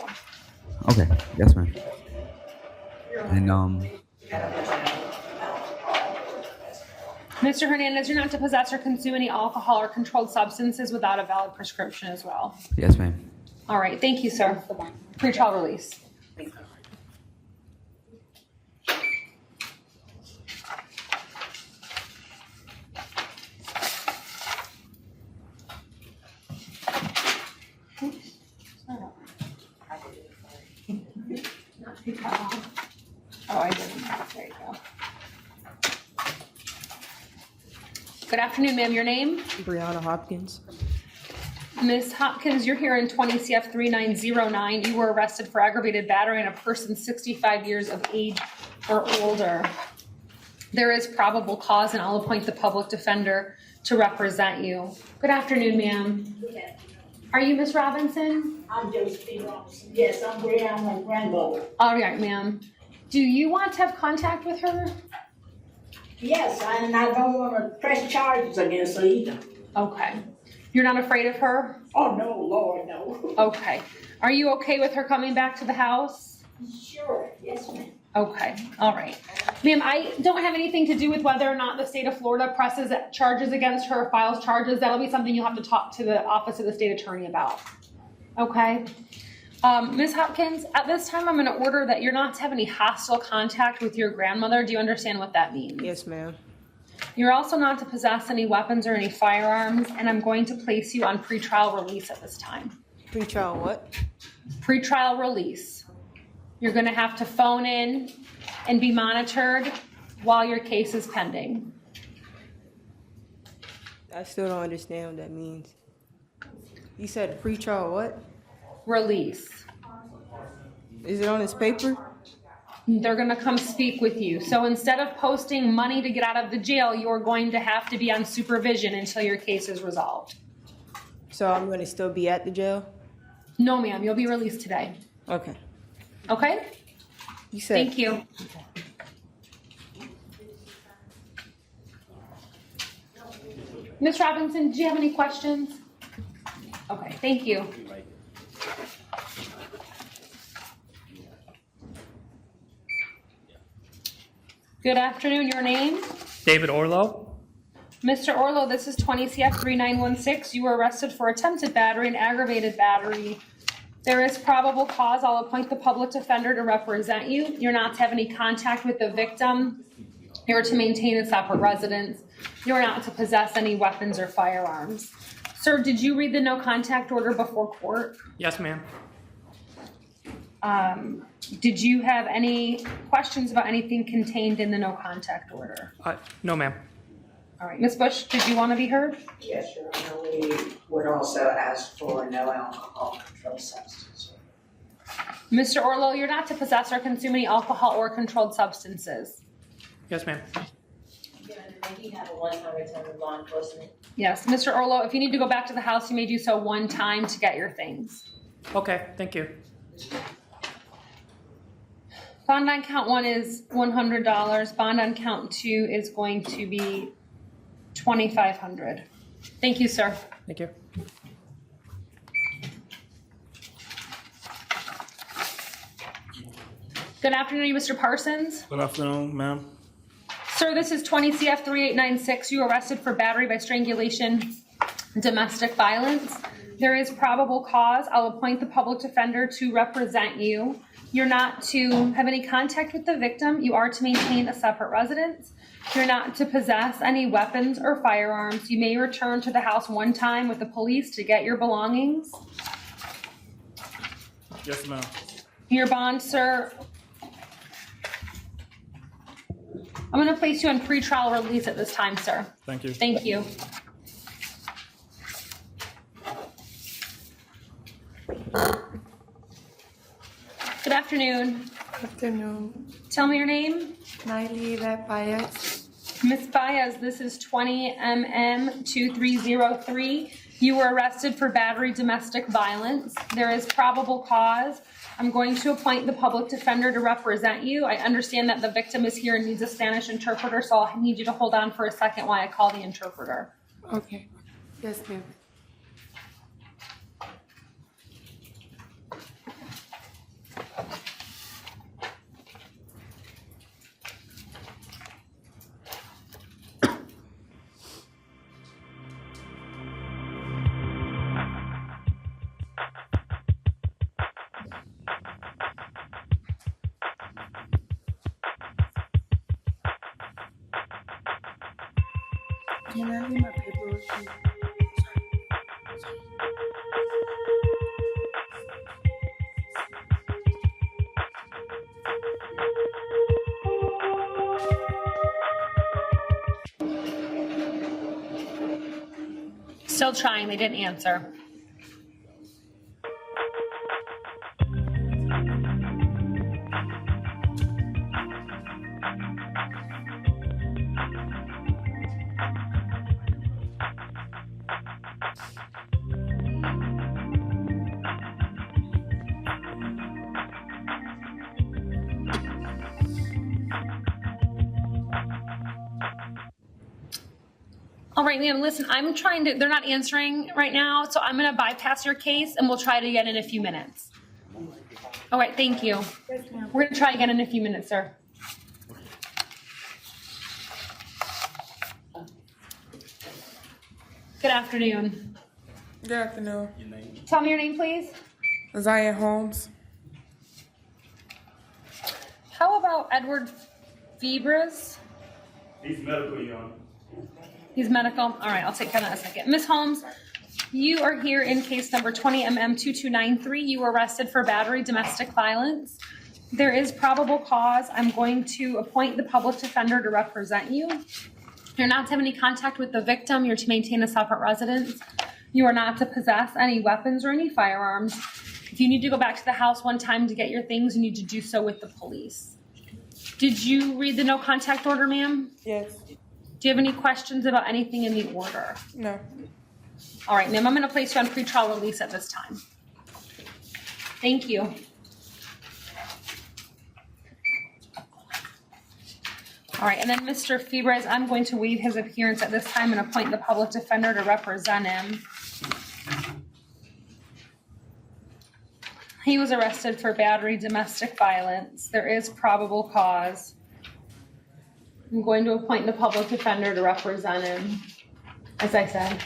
Okay. Yes, ma'am. And Mr. Hernandez, you're not to possess or consume any alcohol or controlled substances without a valid prescription as well. yes, ma'am. All right. Thank you, sir. Pre-trial release. Oh, I didn't. There you go. Good afternoon, ma'am. Your name? Brianna Hopkins. Ms. Hopkins, you're here in 20 CF 3909. You were arrested for aggravated battery on a person 65 years of age or older. There is probable cause, and I'll appoint the public defender to represent you. Good afternoon, ma'am. Are you Miss Robinson? I'm Josephine Robinson. Yes, I'm Brianna's grandmother. All right, ma'am. Do you want to have contact with her? Yes, and I don't want to press charges against her either. Okay. You're not afraid of her? Oh, no, Lord, no. Okay. Are you okay with her coming back to the house? Sure, yes, ma'am. Okay, all right. Ma'am, I don't have anything to do with whether or not the state of Florida presses charges against her, files charges. That'll be something you'll have to talk to the office of the state attorney about. Okay? Ms. Hopkins, at this time, I'm going to order that you're not to have any hostile contact with your grandmother. Do you understand what that means? Yes, ma'am. You're also not to possess any weapons or any firearms, and I'm going to place you on pretrial release at this time. Pretrial what? Pretrial release. You're going to have to phone in and be monitored while your case is pending. I still don't understand what that means. You said pretrial what? Release. Is it on this paper? They're going to come speak with you. So instead of posting money to get out of the jail, you're going to have to be on supervision until your case is resolved. So I'm going to still be at the jail? No, ma'am. You'll be released today. Okay. Okay? You said. Thank you. Ms. Robinson, do you have any questions? Okay, thank you. Good afternoon. Your name? David Orlow. Mr. Orlow, this is 20 CF 3916. You were arrested for attempted battery and aggravated battery. There is probable cause. I'll appoint the public defender to represent you. You're not to have any contact with the victim. You're to maintain a separate residence. You're not to possess any weapons or firearms. Sir, did you read the no contact order before court? Yes, ma'am. Did you have any questions about anything contained in the no contact order? No, ma'am. All right, Ms. Bush, did you want to be heard? Yes, Your Honor, we would also ask for no alcohol controlled substance. Mr. Orlow, you're not to possess or consume any alcohol or controlled substances. Yes, ma'am. Did he have a one-time return with law enforcement? Yes, Mr. Orlow, if you need to go back to the house, you may do so one time to get your things. Okay, thank you. Bond on count 1 is $100. Bond on count 2 is going to be $2,500. Thank you, sir. Thank you. Good afternoon, Mr. Parsons. Good afternoon, ma'am. Sir, this is 20 CF 3896. You were arrested for battery by strangulation, domestic violence. There is probable cause. I'll appoint the public defender to represent you. You're not to have any contact with the victim. You are to maintain a separate residence. You're not to possess any weapons or firearms. You may return to the house one time with the police to get your belongings. Yes, ma'am. Your bond, sir. I'm going to place you on pretrial release at this time, sir. Thank you. Thank you. Good afternoon. Afternoon. Tell me your name. Miley Baez. Ms. Baez, this is 20 MM2303. You were arrested for battery domestic violence. There is probable cause. I'm going to appoint the public defender to represent you. I understand that the victim is here and needs a Spanish interpreter, so I'll need you to hold on for a second while I call the interpreter. Okay. Yes, ma'am. Can I leave my paperwork? still trying. They didn't answer. All right, ma'am, listen, they're not answering right now, so I'm gonna bypass your case and we'll try it again in a few minutes. All right, thank you. We're gonna try again in a few minutes, sir. Good afternoon. Good afternoon. Tell me your name, please. Zion Holmes. How about Edward Febres? He's medical, Your Honor. He's medical. All right, I'll take care of that in a second. Ms. Holmes, you are here in case number 20MM2293. You were arrested for battery, domestic violence. There is probable cause. I'm going to appoint the public defender to represent you. You're not to have any contact with the victim. You're to maintain a separate residence. You are not to possess any weapons or any firearms. If you need to go back to the house one time to get your things, you need to do so with the police. Did you read the no contact order, ma'am? Yes. Do you have any questions about anything in the order? No. All right, ma'am, I'm going to place you on pretrial release at this time. Thank you. All right, and then Mr. Febres, I'm going to waive his appearance at this time and appoint the public defender to represent him. He was arrested for battery, domestic violence. There is probable cause. I'm going to appoint the public defender to represent him. As I said,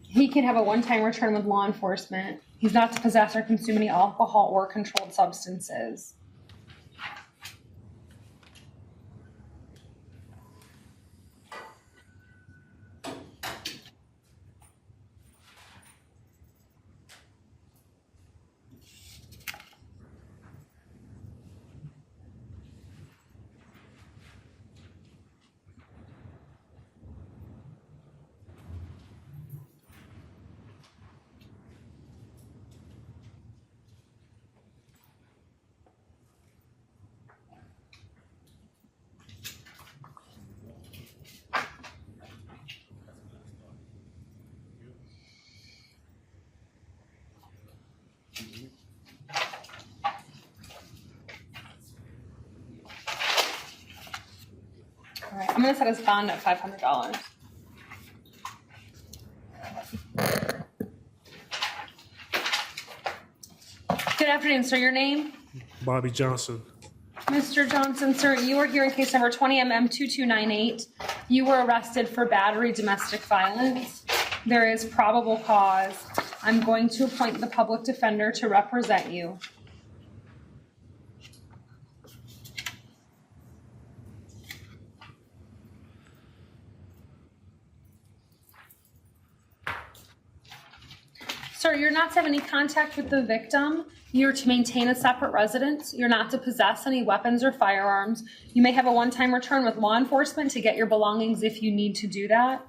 he can have a one-time return with law enforcement. He's not to possess or consume any alcohol or controlled substances. All right, I'm going to set his bond at $500. Good afternoon, sir. Your name? Bobby Johnson. Mr. Johnson, sir, you are here in case number 20MM2298. You were arrested for battery, domestic violence. There is probable cause. I'm going to appoint the public defender to represent you. Sir, you're not to have any contact with the victim. You're to maintain a separate residence. You're not to possess any weapons or firearms. You may have a one-time return with law enforcement to get your belongings if you need to do that.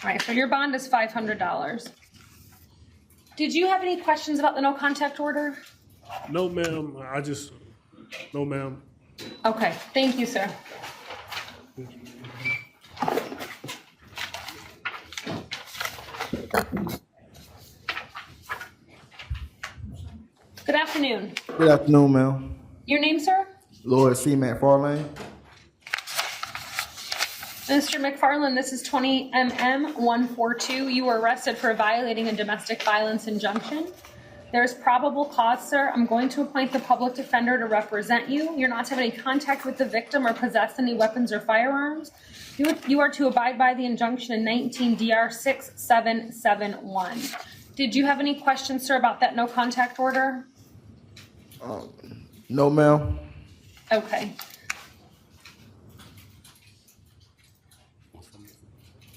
All right, so your bond is $500. Did you have any questions about the no contact order? No, ma'am. No, ma'am. Okay, thank you, sir. Good afternoon. Good afternoon, ma'am. Your name, sir? Lord C. McFarlane. Mr. McFarland, this is 20MM142. You were arrested for violating a domestic violence injunction. There's probable cause, sir. I'm going to appoint the public defender to represent you. You're not to have any contact with the victim or possess any weapons or firearms. You are to abide by the injunction in 19 DR 6771. Did you have any questions, sir, about that no contact order? No, ma'am. Okay.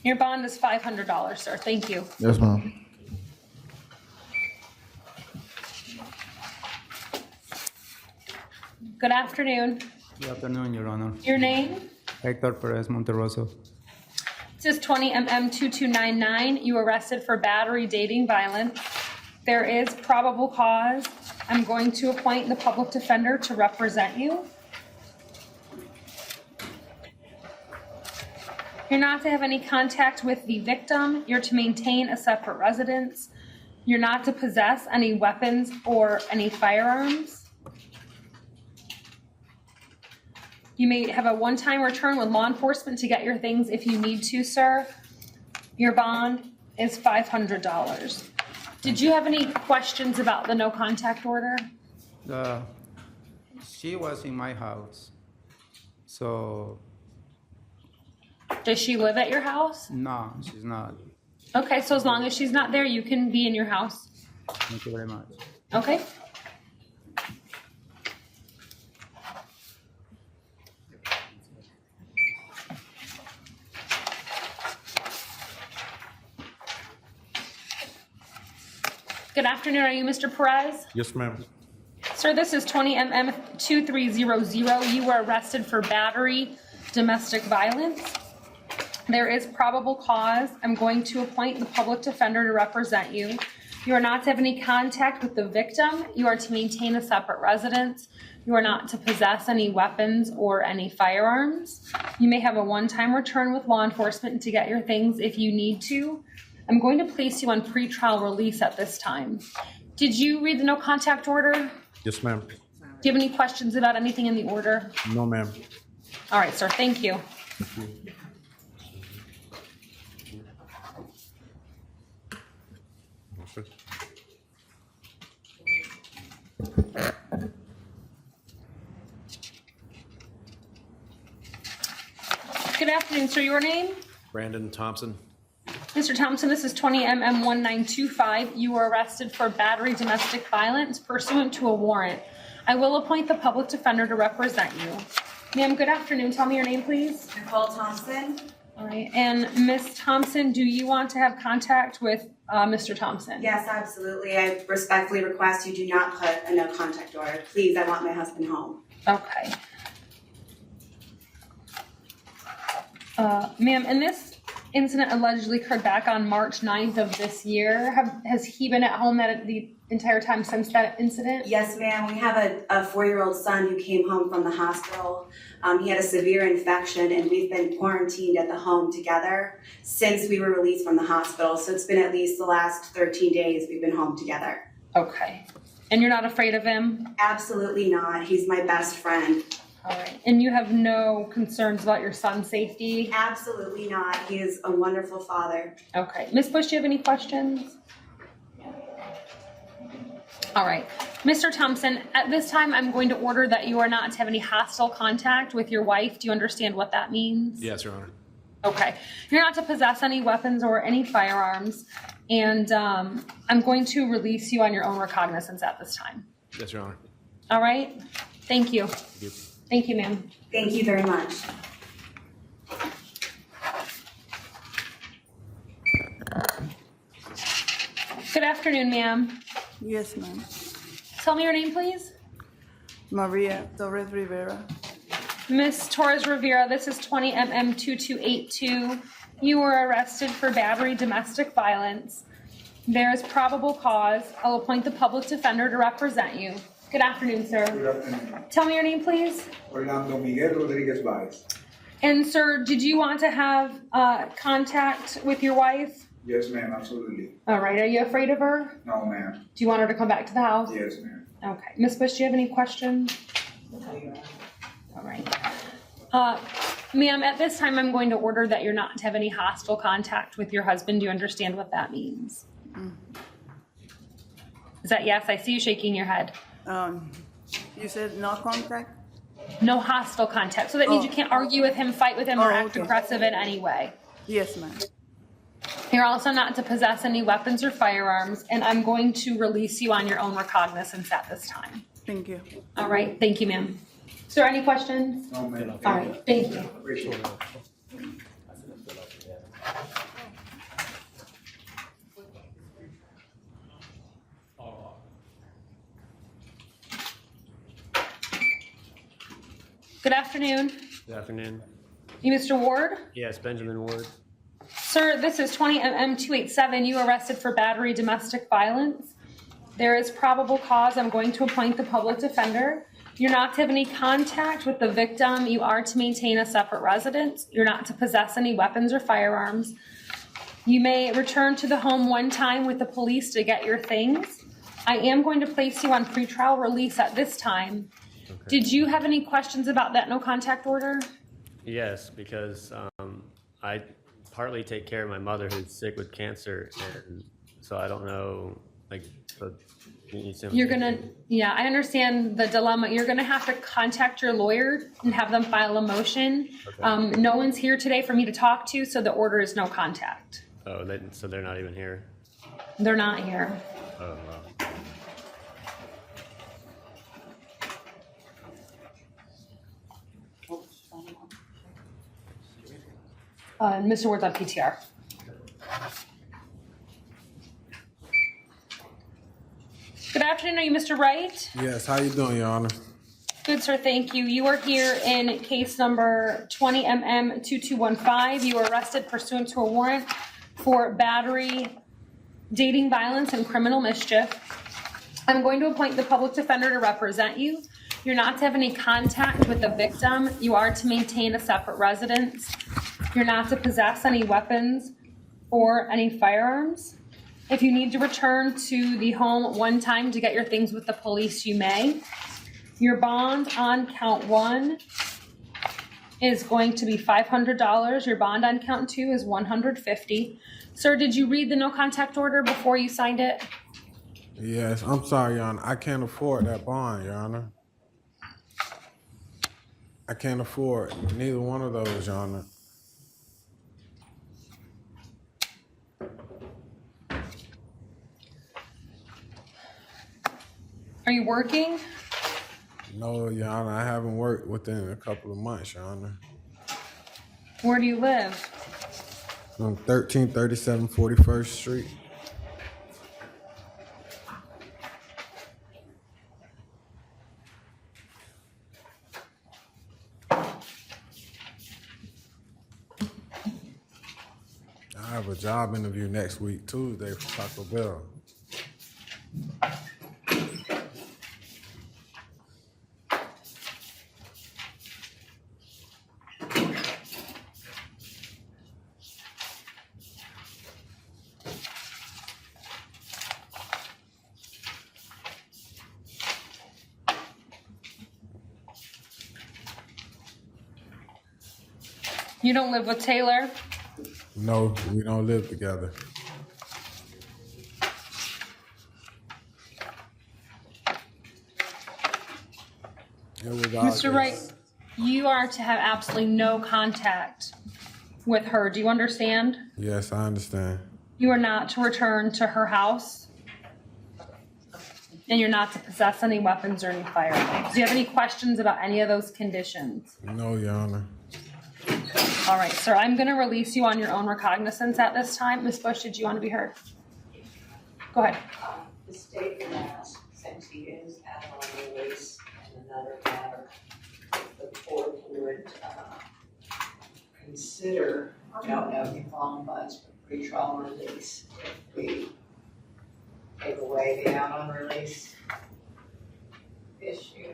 Your bond is $500, sir. Thank you. Yes, ma'am. Good afternoon. Good afternoon, Your Honor. Your name? Hector Perez Monterroso. This is 20 2299. You arrested for battery, dating, violence. There is probable cause. I'm going to appoint the public defender to represent you. You're not to have any contact with the victim. You're to maintain a separate residence. You're not to possess any weapons or any firearms. You may have a one-time return with law enforcement to get your things if you need to, sir. Your bond is $500. Did you have any questions about the no contact order? She was in my house. So, Does she live at your house? no, she's not. Okay, so as long as she's not there, you can be in your house. Thank you very much. Okay? Good afternoon. Are you Mr. Perez? Yes, ma'am. Sir, this is 20 2300. You were arrested for battery, domestic violence. There is probable cause. I'm going to appoint the public defender to represent you. You are not to have any contact with the victim. You are to maintain a separate residence. You are not to possess any weapons or any firearms. You may have a one-time return with law enforcement to get your things if you need to. I'm going to place you on pretrial release at this time. Did you read the no contact order? Yes, ma'am. Do you have any questions about anything in the order? No, ma'am. All right, sir. Thank you. Good afternoon, sir. Your name? Brandon Thompson. Mr. Thompson, this is 20 1925. You were arrested for battery domestic violence pursuant to a warrant. I will appoint the public defender to represent you. Ma'am, good afternoon. Tell me your name, please. Nicole Thompson. All right. And Ms. Thompson, do you want to have contact with Mr. Thompson? Yes, absolutely. I respectfully request you do not put a no contact order. Please, I want my husband home. Okay. Ma'am, and this incident allegedly occurred back on March 9th of this year. Has he been at home the entire time since that incident? Yes, ma'am. We have a 4-year-old son who came home from the hospital. He had a severe infection, and we've been quarantined at the home together since we were released from the hospital. So it's been at least the last 13 days we've been home together. Okay. And you're not afraid of him? Absolutely not. He's my best friend. All right. And you have no concerns about your son's safety? Absolutely not. He is a wonderful father. Okay. Ms. Bush, do you have any questions? All right. Mr. Thompson, at this time, I'm going to order that you are not to have any hostile contact with your wife. Do you understand what that means? Yes, Your Honor. Okay. You're not to possess any weapons or any firearms. And I'm going to release you on your own recognizance at this time. Yes, Your Honor. All right? Thank you. Thank you. Thank you, ma'am. Thank you very much. Good afternoon, ma'am. Yes, ma'am. Tell me your name, please. Maria Torres Rivera. Miss Torres Rivera, this is 20 2282. You were arrested for battery domestic violence. There is probable cause. I'll appoint the public defender to represent you. Good afternoon, sir. Good afternoon. Tell me your name, please. Orlando Miguel Rodriguez Baez. And sir, did you want to have contact with your wife? Yes, ma'am, absolutely. All right. Are you afraid of her? No, ma'am. Do you want her to come back to the house? Yes, ma'am. Okay. Miss Bush, do you have any questions? All right. Ma'am, at this time, I'm going to order that you're not to have any hostile contact with your husband. Do you understand what that means? Is that yes? I see you shaking your head. You said no contact? No hostile contact. So that means you can't argue with him, fight with him, or act okay. aggressive in any way. Yes, ma'am. You're also not to possess any weapons or firearms, and I'm going to release you on your own recognizance at this time. Thank you. All right. Thank you, ma'am. Sir, any questions? No, ma'am. All right. Thank you. Appreciate it. Good afternoon. Good afternoon. You Mr. Ward? Yes, Benjamin Ward. Sir, this is 20MM287. You arrested for battery domestic violence. There is probable cause. I'm going to appoint the public defender. You're not to have any contact with the victim. You are to maintain a separate residence. You're not to possess any weapons or firearms. You may return to the home one time with the police to get your things. I am going to place you on pretrial release at this time. Okay. Did you have any questions about that no contact order? Yes, because I partly take care of my mother who's sick with cancer, and so I don't know, like, but You're gonna, yeah, I understand the dilemma. You're gonna have to contact your lawyer and have them file a motion. Okay. No one's here today for me to talk to, so the order is no contact. Oh, so they're not even here? They're not here. Oh, wow. Mr. Ward's on PTR. Good afternoon, are you Mr. Wright? Yes, how you doing, Your Honor? Good, sir, thank you. You are here in case number 20MM2215. You were arrested pursuant to a warrant for battery, dating violence, and criminal mischief. I'm going to appoint the public defender to represent you. You're not to have any contact with the victim. You are to maintain a separate residence. You're not to possess any weapons or any firearms. If you need to return to the home one time to get your things with the police, you may. Your bond on count 1 is going to be $500. Your bond on count 2 is $150. Sir, did you read the no contact order before you signed it? Yes, I'm sorry, Your Honor. I can't afford that bond, Your Honor. I can't afford neither one of those, Your Honor. Are you working? No, Your Honor, I haven't worked within a couple of months, Your Honor. Where do you live? On 1337 41st Street. I have a job interview next week, Tuesday, for Taco Bell. You don't live with Taylor? No, we don't live together. Mr. Wright, you are to have absolutely no contact with her. Do you understand? Yes, I understand. You are not to return to her house. And you're not to possess any weapons or any firearms. Do you have any questions about any of those conditions? No, Your Honor. All right, sir, I'm going to release you on your own recognizance at this time. Ms. Bush, did you want to be heard? Go ahead. The state can ask, since he is out on release in another matter, the court would consider, I don't know if he qualifies for pretrial release, if we take away the out on release issue.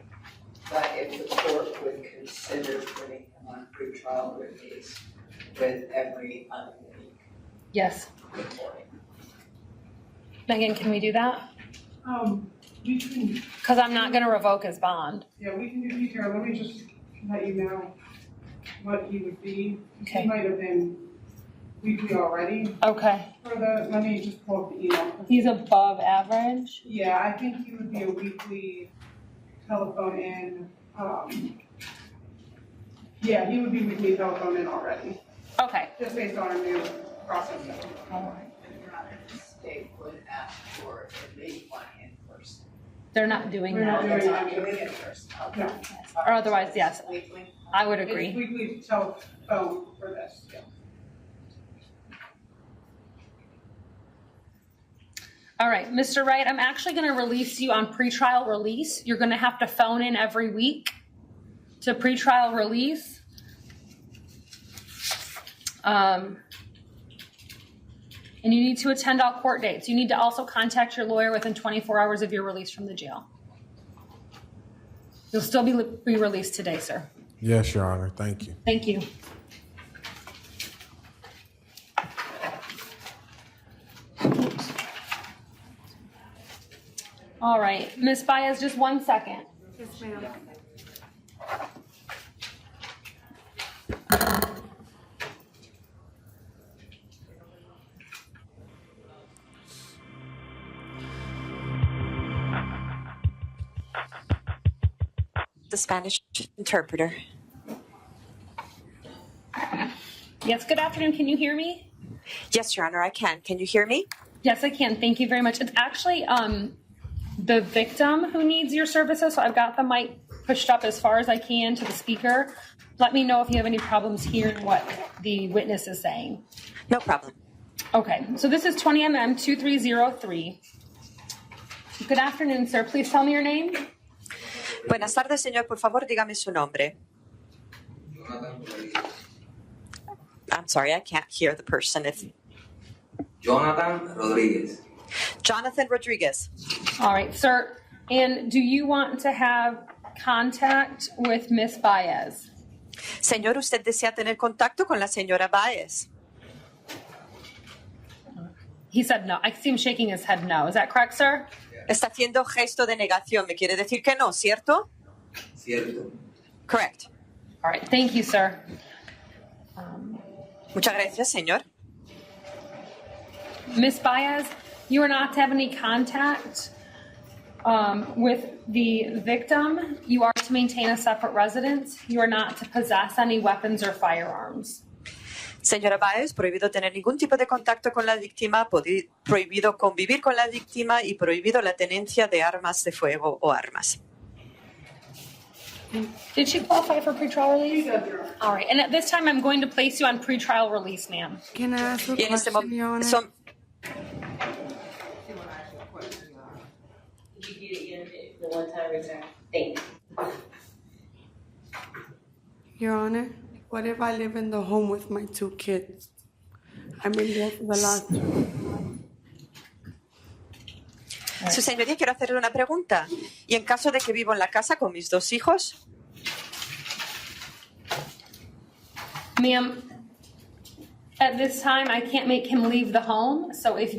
But if the court would consider putting him on pretrial release with every other week. Yes. Megan, can we do that? We can, Because I'm not going to revoke his bond. yeah, we can do detail. Let me just let you know what he would be. Okay. He might have been weekly already. Okay. For the, let me just pull up the email. He's above average? Yeah, I think he would be a weekly telephone in. Yeah, he would be weekly telephone in already. Okay. Just based on a new process. All right. The state would ask for at least one in person. They're not doing We're that. not doing that. Doing it first. No. Or otherwise, yes, Weekly. I would It's agree. weekly telephone for this, yeah. All right, Mr. Wright, I'm actually going to release you on pretrial release. You're going to have to phone in every week to pretrial release. And you need to attend all court dates. You need to also contact your lawyer within 24 hours of your release from the jail. You'll still be released today, sir. Yes, Your Honor. Thank you. Thank you. All right, Ms. Baez, just 1 second. Yes, ma'am. The Spanish interpreter. Yes, good afternoon. Can you hear me? Yes, Your Honor, I can. Can you hear me? Yes, I can. Thank you very much. It's actually the victim who needs your services. So I've got the mic pushed up as far as I can to the speaker. Let me know if you have any problems hearing what the witness is saying. No problem. Okay, so this is 20MM 2303. Good afternoon, sir. Please tell me your name. Buenas tardes, señor. Por favor, dígame su nombre. I'm sorry, I can't hear the person. Jonathan Rodriguez. Jonathan Rodriguez. All right, sir. And do you want to have contact with Miss Baez? Señor, ¿usted desea tener contacto con la señora Baez? He said no. I see him shaking his head no. Is that correct, sir? Está haciendo gesto de negación. Me quiere decir que no, ¿cierto? Cierto. Correct. All right, thank you, sir. Muchas gracias, señor. Miss Baez, you are not to have any contact with the victim. You are to maintain a separate residence. You are not to possess any weapons or firearms. Señora Baez, prohibido tener ningún tipo de contacto con la víctima, prohibido convivir con la víctima y prohibido la tenencia de armas de fuego o armas. Did she qualify for pretrial release? All right, and at this time I'm going to place you on pretrial release, ma'am. Can I ask a Y en este question, Your Honor? momento, Did you get it yet? The one-time return? Thank you. Your Honor, what if I live in the home with my 2 kids? I've been there for the last. Su señoría, quiero hacerle una pregunta. ¿Y en caso de que vivo en la casa con mis 2 hijos? Ma'am, at this time I can't make him leave the home, so if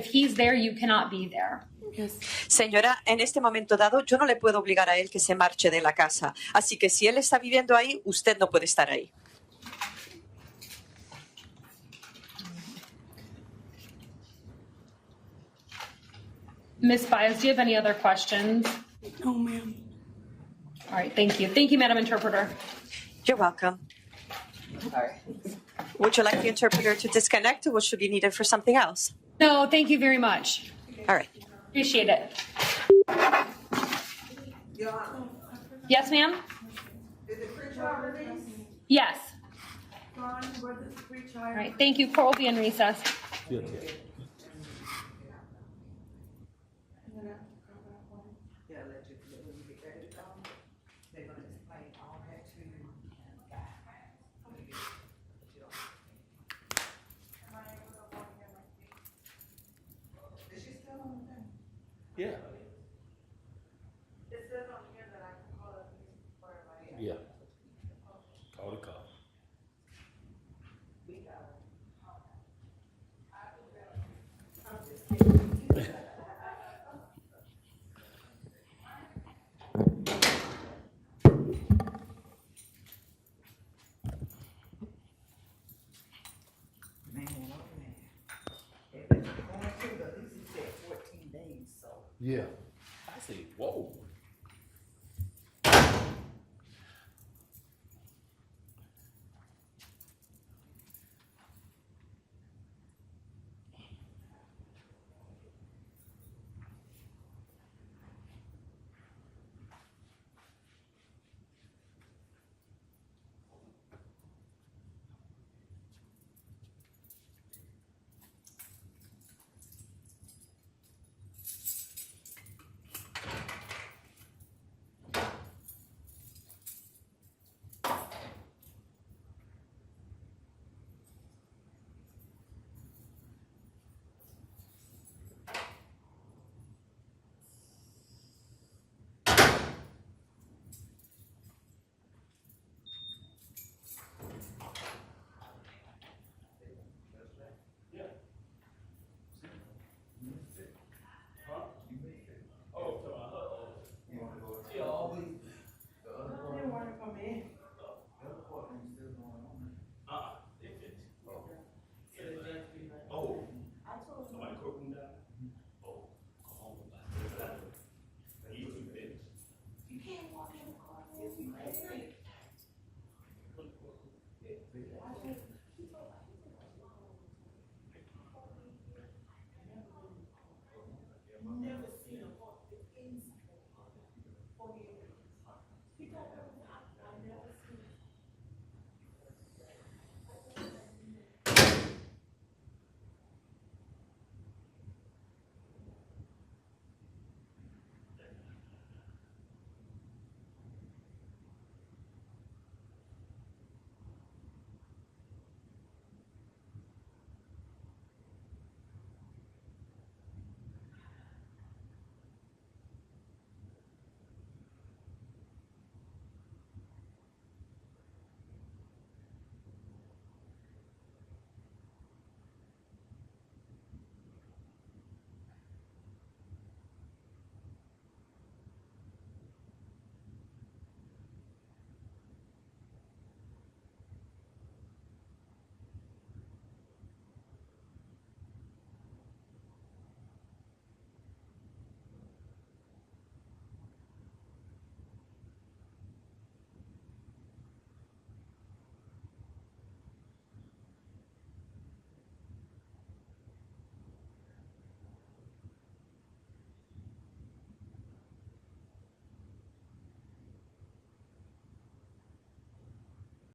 he's there, you cannot be there. Yes. Señora, en este momento dado, yo no le puedo obligar a él que se marche de la casa. Así que si él está viviendo ahí, usted no puede estar ahí. Miss Baez, do you have any other questions? No, ma'am. All right, thank you. Thank you, Madam Interpreter. You're welcome. All right. Would you like the interpreter to disconnect, or should be needed for something else? No, thank you very much. All right. Appreciate it. Yes, ma'am? Yes. All right, thank you. Court will be in recess. Yeah. Yeah. Call the call. Yeah. I say, whoa.